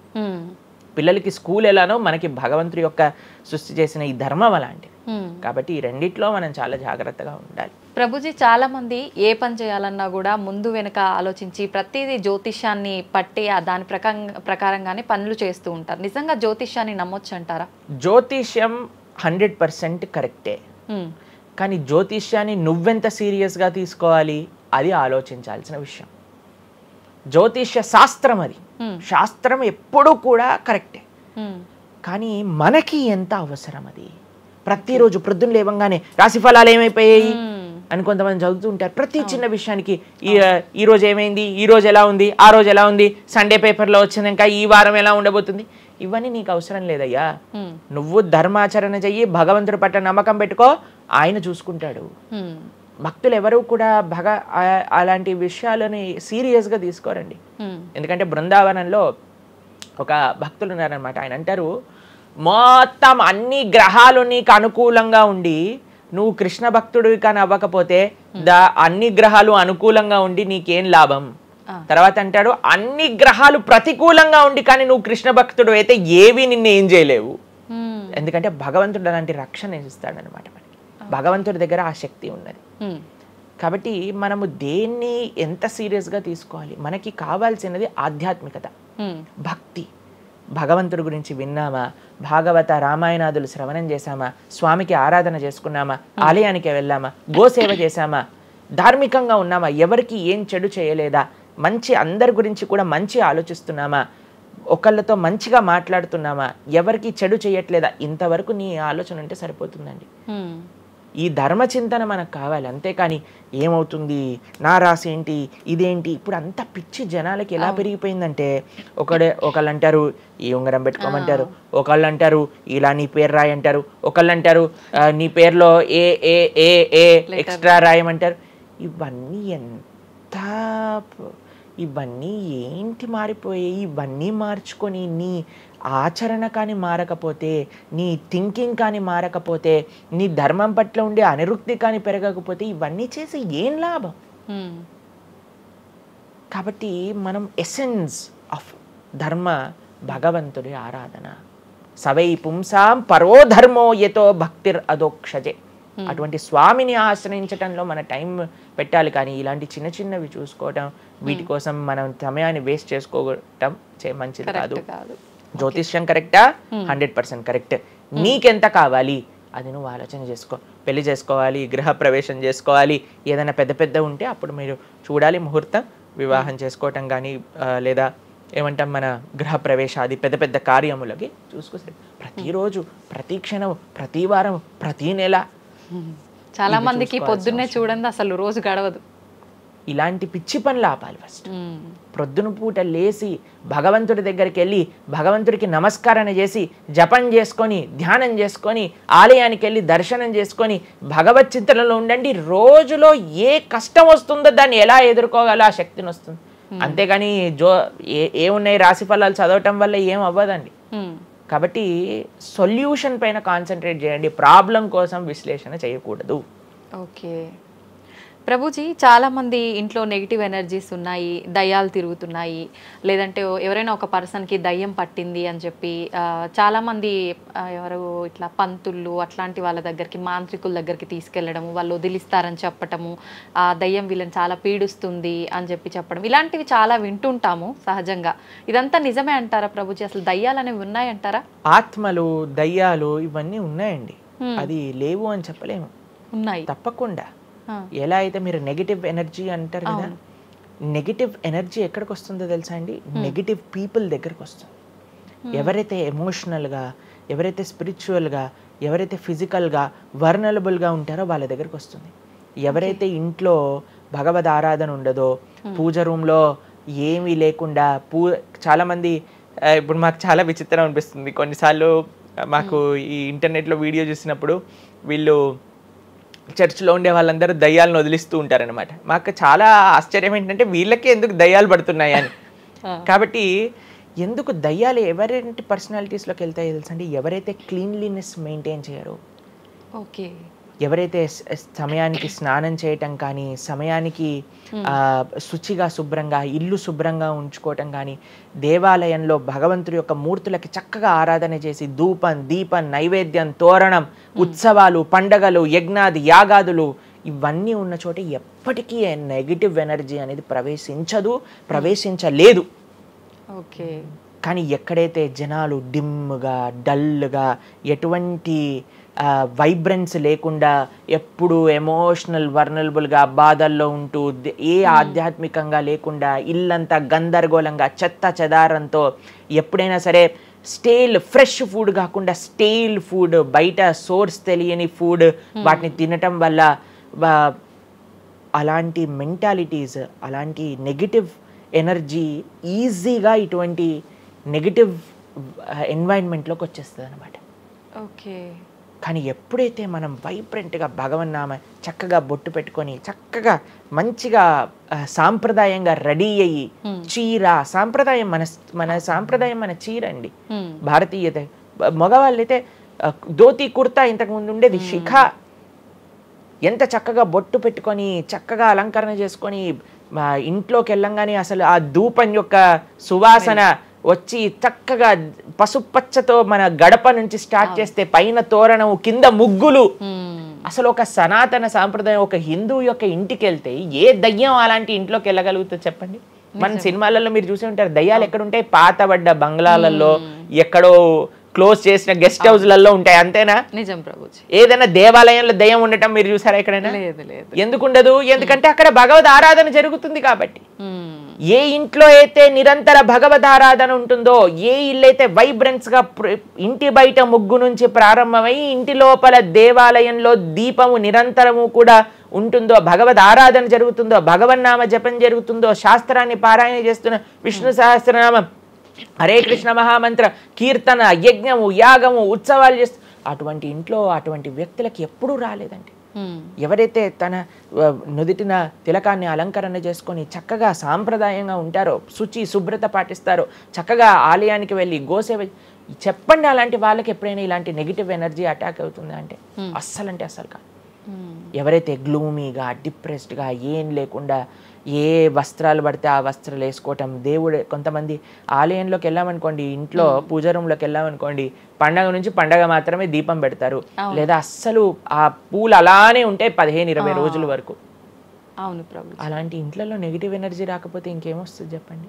B: పిల్లలకి స్కూల్ ఎలానో మనకి భగవంతుడి యొక్క సృష్టి చేసిన ఈ ధర్మం అలాంటిది. కాబట్టి ఈ రెండిట్లో మనం చాలా జాగ్రత్తగా ఉండాలి.
A: ప్రభుజీ, చాలా మంది ఏ పని చేయాలన్నా కూడా ముందు వెనుక ఆలోచించి ప్రతిదీ జ్యోతిష్యాన్ని పట్టి దాని ప్రకారంగానే పనులు చేస్తూ ఉంటారు. నిజంగా జ్యోతిష్యాన్ని నమ్మొచ్చు అంటారా?
B: జ్యోతిష్యం 100% కరెక్టే, కానీ జ్యోతిష్యాన్ని నువ్వెంత సీరియస్గా తీసుకోవాలి అది ఆలోచించాల్సిన విషయం. జ్యోతిష్య శాస్త్రం అది, శాస్త్రం ఎప్పుడూ కూడా కరెక్టే, కానీ మనకి ఎంత అవసరం అది. ప్రతిరోజు ప్రొద్దున లేవంగానే రాశి ఫలాలు ఏమైపోయాయి అని కొంతమంది చదువుతూ ఉంటారు. ప్రతి చిన్న విషయానికి ఈ రోజు ఏమైంది, ఈ రోజు ఎలా ఉంది, ఆ రోజు ఎలా ఉంది, సండే పేపర్లో వచ్చింది, ఇంకా ఈ వారం ఎలా ఉండబోతుంది, ఇవన్నీ నీకు అవసరం లేదయ్యా. నువ్వు ధర్మాచరణ చెయ్యి, భగవంతుడి పట్ల నమ్మకం పెట్టుకో, ఆయన చూసుకుంటాడు. భక్తులు ఎవరు కూడా అలాంటి విషయాలని సీరియస్గా తీసుకోరండి. ఎందుకంటే బృందావనంలో ఒక భక్తులు ఉన్నారనమాట, ఆయన అంటారు మొత్తం అన్ని గ్రహాలు నీకు అనుకూలంగా ఉండి నువ్వు కృష్ణ భక్తుడివి కానీ అవ్వకపోతే అన్ని గ్రహాలు అనుకూలంగా ఉండి నీకేం లాభం. తర్వాత అంటాడు అన్ని గ్రహాలు ప్రతికూలంగా ఉండి కానీ నువ్వు కృష్ణ భక్తుడు అయితే ఏవి నిన్ను ఏం చేయలేవు. ఎందుకంటే భగవంతుడు అలాంటి రక్షణ ఇస్తాడనమాట మనకి, భగవంతుడి దగ్గర ఆ శక్తి ఉన్నది. కాబట్టి మనము దేన్ని ఎంత సీరియస్గా తీసుకోవాలి, మనకి కావాల్సినది ఆధ్యాత్మికత, భక్తి. భగవంతుడి గురించి విన్నామా, భాగవత రామాయణాదులు శ్రవణం చేశామా, స్వామికి ఆరాధన చేసుకున్నామా, ఆలయానికి వెళ్ళామా, గోసేవ చేశామా, ధార్మికంగా ఉన్నామా, ఎవరికి ఏం చెడు చేయలేదా, మంచి అందరి గురించి కూడా మంచి ఆలోచిస్తున్నామా, ఒకళ్ళతో మంచిగా మాట్లాడుతున్నామా, ఎవరికి చెడు చేయట్లేదా, ఇంతవరకు నీ ఆలోచన ఉంటే సరిపోతుందండి. ఈ ధర్మ చింతన మనకు కావాలి, అంతేకాని ఏమవుతుంది, నా రాసి ఏంటి, ఇదేంటి. ఇప్పుడు అంత పిచ్చి జనాలకి ఎలా పెరిగిపోయిందంటే ఒకళ్ళు అంటారు ఈ ఉంగరం పెట్టుకోమంటారు, ఒకళ్ళు అంటారు ఇలా నీ పేరు రాయి అంటారు, ఒకళ్ళు అంటారు నీ పేరులో ఏ ఏ ఏ ఏ ఎక్స్ట్రా రాయమంటారు. ఇవన్నీ ఏంటి మారిపోయాయి. ఇవన్నీ మార్చుకొని నీ ఆచరణ కానీ మారకపోతే, నీ థింకింగ్ కానీ మారకపోతే, నీ ధర్మం పట్ల ఉండే అనిరుక్తి కానీ పెరగకపోతే ఇవన్నీ చేసి ఏం లాభం. కాబట్టి మనం ఎసెన్స్ ఆఫ్ ధర్మ భగవంతుడి ఆరాధన. సవై పుంసాం పరో ధర్మో యతో భక్తిర్ అదోక్షజే. అటువంటి స్వామిని ఆశ్రయించటంలో మన టైం పెట్టాలి, కానీ ఇలాంటి చిన్న చిన్నవి చూసుకోవటం, వీటి కోసం మనం సమయాన్ని వేస్ట్ చేసుకోవటం మంచిది కాదు. జ్యోతిష్యం కరెక్టా? 100% కరెక్ట్. నీకెంత కావాలి అది నువ్వు ఆలోచన చేసుకో. పెళ్లి చేసుకోవాలి, గృహ ప్రవేశం చేసుకోవాలి, ఏదైనా పెద్ద పెద్ద ఉంటే అప్పుడు మీరు చూడాలి ముహూర్తం, వివాహం చేసుకోవటం కానీ లేదా ఏమంటాం మన గృహ ప్రవేశాది పెద్ద పెద్ద కార్యములకి చూసుకోవాలి. ప్రతిరోజు, ప్రతి క్షణం, ప్రతి వారం, ప్రతి నెల.
A: చాలా మందికి పొద్దున్నే చూడండి అసలు రోజు గడవదు.
B: ఇలాంటి పిచ్చి పనులు ఆపాలి. ఫస్ట్ ప్రొద్దున పూట లేచి భగవంతుడి దగ్గరికి వెళ్ళి భగవంతుడికి నమస్కారం చేసి జపం చేసుకొని ధ్యానం చేసుకొని ఆలయానికి వెళ్ళి దర్శనం చేసుకొని భగవత్ చింతనలో ఉండండి. రోజులో ఏ కష్టం వస్తుందో దాన్ని ఎలా ఎదుర్కోగల ఆ శక్తిని వస్తుంది. అంతేగాని ఏమున్నాయి రాశి ఫలాలు చదవటం వల్ల ఏం అవ్వదండి. కాబట్టి సొల్యూషన్ పైన కాన్సన్ట్రేట్ చేయండి, ప్రాబ్లం కోసం విశ్లేషణ చేయకూడదు.
A: ఓకే ప్రభుజీ, చాలామంది ఇంట్లో నెగిటివ్ ఎనర్జీస్ ఉన్నాయి, దయ్యాలు తిరుగుతున్నాయి, లేదంటే ఎవరైనా ఒక పర్సన్కి దయ్యం పట్టింది అని చెప్పి చాలామంది ఎవరు ఇట్లా పంతుళ్ళు అట్లాంటి వాళ్ళ దగ్గరికి, మాంత్రికుల దగ్గరికి తీసుకెళ్ళడము, వాళ్ళు వదిలిస్తారని చెప్పటము, ఆ దయ్యం వీళ్ళని చాలా పీడిస్తుంది అని చెప్పడం, ఇలాంటివి చాలా వింటుంటాము సహజంగా. ఇదంతా నిజమే అంటారా ప్రభుజీ? అసలు దయ్యాలు అనేవి ఉన్నాయంటారా?
B: ఆత్మలు, దయ్యాలు ఇవన్నీ ఉన్నాయండి, అది లేవు అని చెప్పలేము, ఉన్నాయి తప్పకుండా. ఎలా అయితే మీరు నెగిటివ్ ఎనర్జీ అంటారు కదా, నెగిటివ్ ఎనర్జీ ఎక్కడికి వస్తుందో తెలుసా అండి? నెగిటివ్ పీపుల్ దగ్గరికి వస్తుంది. ఎవరైతే ఎమోషనల్గా, ఎవరైతే స్పిరిచువల్గా, ఎవరైతే ఫిజికల్గా వర్నలబుల్గా ఉంటారో వాళ్ళ దగ్గరికి వస్తుంది. ఎవరైతే ఇంట్లో భగవద్ ఆరాధన ఉండదో, పూజ రూమ్లో ఏమీ లేకుండా చాలామంది ఇప్పుడు మాకు చాలా విచిత్రం అనిపిస్తుంది కొన్నిసార్లు. మాకు ఈ ఇంటర్నెట్లో వీడియో చూసినప్పుడు వీళ్ళు చర్చ్లో ఉండే వాళ్ళందరూ దయ్యాలను వదిలిస్తూ ఉంటారనమాట. మాకు చాలా ఆశ్చర్యం ఏంటంటే వీళ్ళకే ఎందుకు దయ్యాలు పడుతున్నాయి అని. కాబట్టి ఎందుకు దయ్యాలు ఎవరైతే పర్సనాలిటీస్లోకి వెళ్తాయో తెలుసా అండి? ఎవరైతే క్లీన్లీనెస్ మెయింటైన్ చేయరో,
A: ఓకే,
B: ఎవరైతే సమయానికి స్నానం చేయటం కానీ, సమయానికి శుచిగా శుభ్రంగా ఇల్లు శుభ్రంగా ఉంచుకోవటం కానీ, దేవాలయంలో భగవంతుడి యొక్క మూర్తులకి చక్కగా ఆరాధన చేసి ధూపం, దీపం, నైవేద్యం, తోరణం, ఉత్సవాలు, పండగలు, యజ్ఞాది యాగాదులు ఇవన్నీ ఉన్న చోట ఎప్పటికీ నెగిటివ్ ఎనర్జీ అనేది ప్రవేశించలేదు.
A: ఓకే. కానీ
B: ఎక్కడైతే జనాలు డిమ్గా, డల్గా, ఎటువంటి వైబ్రెన్స్ లేకుండా ఎప్పుడు ఎమోషనల్ వర్నలబుల్గా బాధల్లో ఉంటూ, ఏ ఆధ్యాత్మికంగా లేకుండా, ఇల్లంతా గందరగోళంగా చెత్త చెదారంతో, ఎప్పుడైనా సరే ఫ్రెష్ ఫుడ్ కాకుండా స్టేల్ ఫుడ్, బయట సోర్స్ తెలియని ఫుడ్ వాటిని తినటం వల్ల అలాంటి మెంటాలిటీస్, అలాంటి నెగిటివ్ ఎనర్జీ ఈజీగా ఇటువంటి నెగిటివ్ ఎన్వైరన్మెంట్లోకి వచ్చేస్తుంది అనమాట.
A: ఓకే.
B: కానీ ఎప్పుడైతే మనం వైబ్రెంట్గా భగవన్నామ చక్కగా బొట్టు పెట్టుకొని, చక్కగా మంచిగా సాంప్రదాయంగా రెడీ అయ్యి, చీర సాంప్రదాయం, మన సాంప్రదాయం మన చీర అండి. భారతీయత మగవాళ్ళైతే ధోతి కుర్తా, ఇంతకుముందు ఉండేది శిఖ. ఎంత చక్కగా బొట్టు పెట్టుకొని చక్కగా అలంకరణ చేసుకొని ఇంట్లోకి వెళ్ళంగానే అసలు ఆ ధూపం యొక్క సువాసన వచ్చి చక్కగా పసుపచ్చతో మన గడప నుంచి స్టార్ట్ చేస్తే పైన తోరణం, కింద ముగ్గులు. అసలు ఒక సనాతన సాంప్రదాయం, ఒక హిందువు యొక్క ఇంటికి వెళ్తే ఏ దయ్యం అలాంటి ఇంట్లోకి వెళ్ళగలుగుతుంది చెప్పండి? మన సినిమాలలో మీరు చూసి ఉంటారు, దయ్యాలు ఎక్కడుంటాయి? పాతబడ్డ బంగ్లాలలో, ఎక్కడో క్లోజ్ చేసిన గెస్ట్ హౌస్లలో ఉంటాయి, అంతేనా?
A: నిజం ప్రభుజీ.
B: ఏదైనా దేవాలయంలో దయ్యం ఉండటం మీరు చూసారా ఎక్కడైనా? ఎందుకు ఉండదు? ఎందుకంటే అక్కడ భగవద్ ఆరాధన జరుగుతుంది కాబట్టి. ఏ ఇంట్లో అయితే నిరంతర భగవద్ ఆరాధన ఉంటుందో, ఏ ఇల్లు అయితే వైబ్రెన్స్ గా ఇంటి బయట ముగ్గు నుంచి ప్రారంభమై ఇంటి లోపల దేవాలయంలో దీపము నిరంతరము కూడా ఉంటుందో, భగవద్ ఆరాధన జరుగుతుందో, భగవన్నామ జపం జరుగుతుందో, శాస్త్రాన్ని పారాయణ చేస్తున్న విష్ణు సహస్రనామం, హరే కృష్ణ మహామంత్ర కీర్తన, యజ్ఞము, యాగము, ఉత్సవాలు చేస్తూ అటువంటి ఇంట్లో అటువంటి వ్యక్తులకి ఎప్పుడూ రాలేదండి. ఎవరైతే తన నుదిటిన తిలకాన్ని అలంకరణ చేసుకొని చక్కగా సాంప్రదాయంగా ఉంటారో, శుచి శుభ్రత పాటిస్తారో, చక్కగా ఆలయానికి వెళ్ళి గోసేవ చెప్పండి, అలాంటి వాళ్ళకి ఎప్పుడైనా ఇలాంటి నెగిటివ్ ఎనర్జీ అటాక్ అవుతుంది అంటే అస్సలు కాదు. ఎవరైతే గ్లూమీగా, డిప్రెస్డ్గా, ఏం లేకుండా ఏ వస్త్రాలు పడితే ఆ వస్త్రాలు వేసుకోవటం, దేవుడు కొంతమంది ఆలయంలోకి వెళ్ళామనుకోండి, ఇంట్లో పూజ రూమ్లోకి వెళ్ళామనుకోండి, పండగ నుంచి పండగ మాత్రమే దీపం పెడతారు, లేదా అస్సలు ఆ పూలు అలానే ఉంటాయి 15-20 రోజుల వరకు.
A: అవును ప్రభు.
B: అలాంటి ఇంట్లలో నెగిటివ్ ఎనర్జీ రాకపోతే ఇంకేమొస్తుంది చెప్పండి?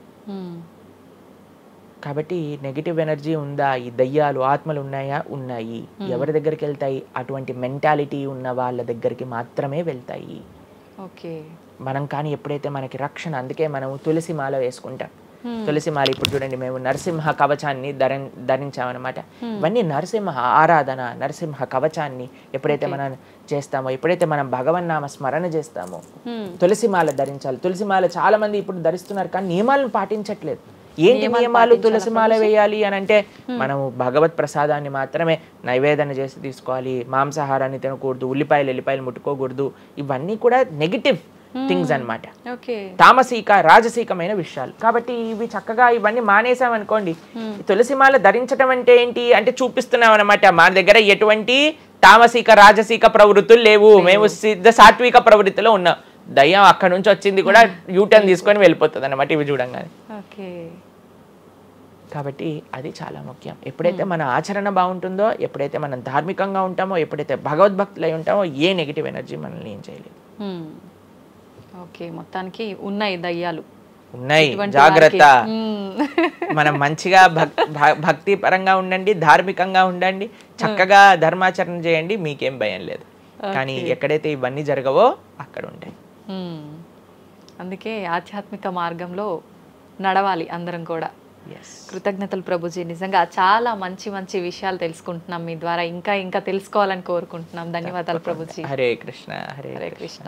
B: కాబట్టి నెగిటివ్ ఎనర్జీ ఉందా? ఈ దయ్యాలు, ఆత్మలు ఉన్నాయా? ఉన్నాయి. ఎవరి దగ్గరికి వెళ్తాయి? అటువంటి మెంటాలిటీ ఉన్న వాళ్ళ దగ్గరికి మాత్రమే వెళ్తాయి.
A: ఓకే.
B: మనం కానీ ఎప్పుడైతే మనకి రక్షణ, అందుకే మనము తులసి మాల వేసుకుంటాం. తులసి మాల ఇప్పుడు చూడండి, మేము నరసింహ కవచాన్ని ధరించామన్నమాట. ఇవన్నీ నరసింహ ఆరాధన, నరసింహ కవచాన్ని ఎప్పుడైతే మనం చేస్తామో, ఎప్పుడైతే మనం భగవన్నామ స్మరణ చేస్తామో, తులసి మాల ధరించాలి. తులసి మాల చాలా మంది ఇప్పుడు ధరిస్తున్నారు, కానీ నియమాలను పాటించట్లేదు. ఏంటి నియమాలు? తులసి మాల వేయాలి అని అంటే మనము భగవత్ ప్రసాదాన్ని మాత్రమే నైవేదన చేసి తీసుకోవాలి, మాంసాహారాన్ని తినకూడదు, ఎల్లిపాయలు ముట్టుకోకూడదు. ఇవన్నీ కూడా నెగిటివ్ థింగ్స్ అన్నమాట, తామసిక రాజసికమైన విషయాలు. కాబట్టి ఇవి చక్కగా ఇవన్నీ మానేసామనుకోండి. తులసిమాల ధరించడం అంటే ఏంటి అంటే చూపిస్తున్నాం అనమాట, మా దగ్గర ఎటువంటి తామసిక రాజసిక ప్రవృత్తులు లేవు, మేము సిద్ధ సాత్విక ప్రవృత్తిలో ఉన్నాం. దయ్యం అక్కడ నుంచి వచ్చింది కూడా యూటర్న్ తీసుకొని వెళ్ళిపోతుంది అన్నమాట ఇవి చూడంగానే. కాబట్టి అది చాలా ముఖ్యం. ఎప్పుడైతే మన ఆచరణ బాగుంటుందో, ఎప్పుడైతే మనం ధార్మికంగా ఉంటామో, ఎప్పుడైతే భగవద్భక్తులై ఉంటామో, ఏ నెగిటివ్ ఎనర్జీ మనల్ని ఏం చేయలేదు.
A: ఓకే, మొత్తానికి ఉన్నాయి దయ్యాలు,
B: ఉన్నాయి, జాగ్రత్త. మనం మంచిగా భక్తి పరంగా ఉండండి, ధార్మికంగా ఉండండి, చక్కగా ధర్మాచరణ చేయండి, మీకేం భయం లేదు. కానీ ఎక్కడైతే ఇవన్నీ జరగవో అక్కడ ఉంటాయి.
A: అందుకే ఆధ్యాత్మిక మార్గంలో నడవాలి అందరం కూడా.
B: ఎస్.
A: కృతజ్ఞతలు ప్రభుజీ, నిజంగా చాలా మంచి మంచి విషయాలు తెలుసుకుంటున్నాం మీ ద్వారా. ఇంకా ఇంకా తెలుసుకోవాలని కోరుకుంటున్నాం. ధన్యవాదాలు ప్రభుజీ.
B: హరే కృష్ణ. హరే
A: హరే కృష్ణ.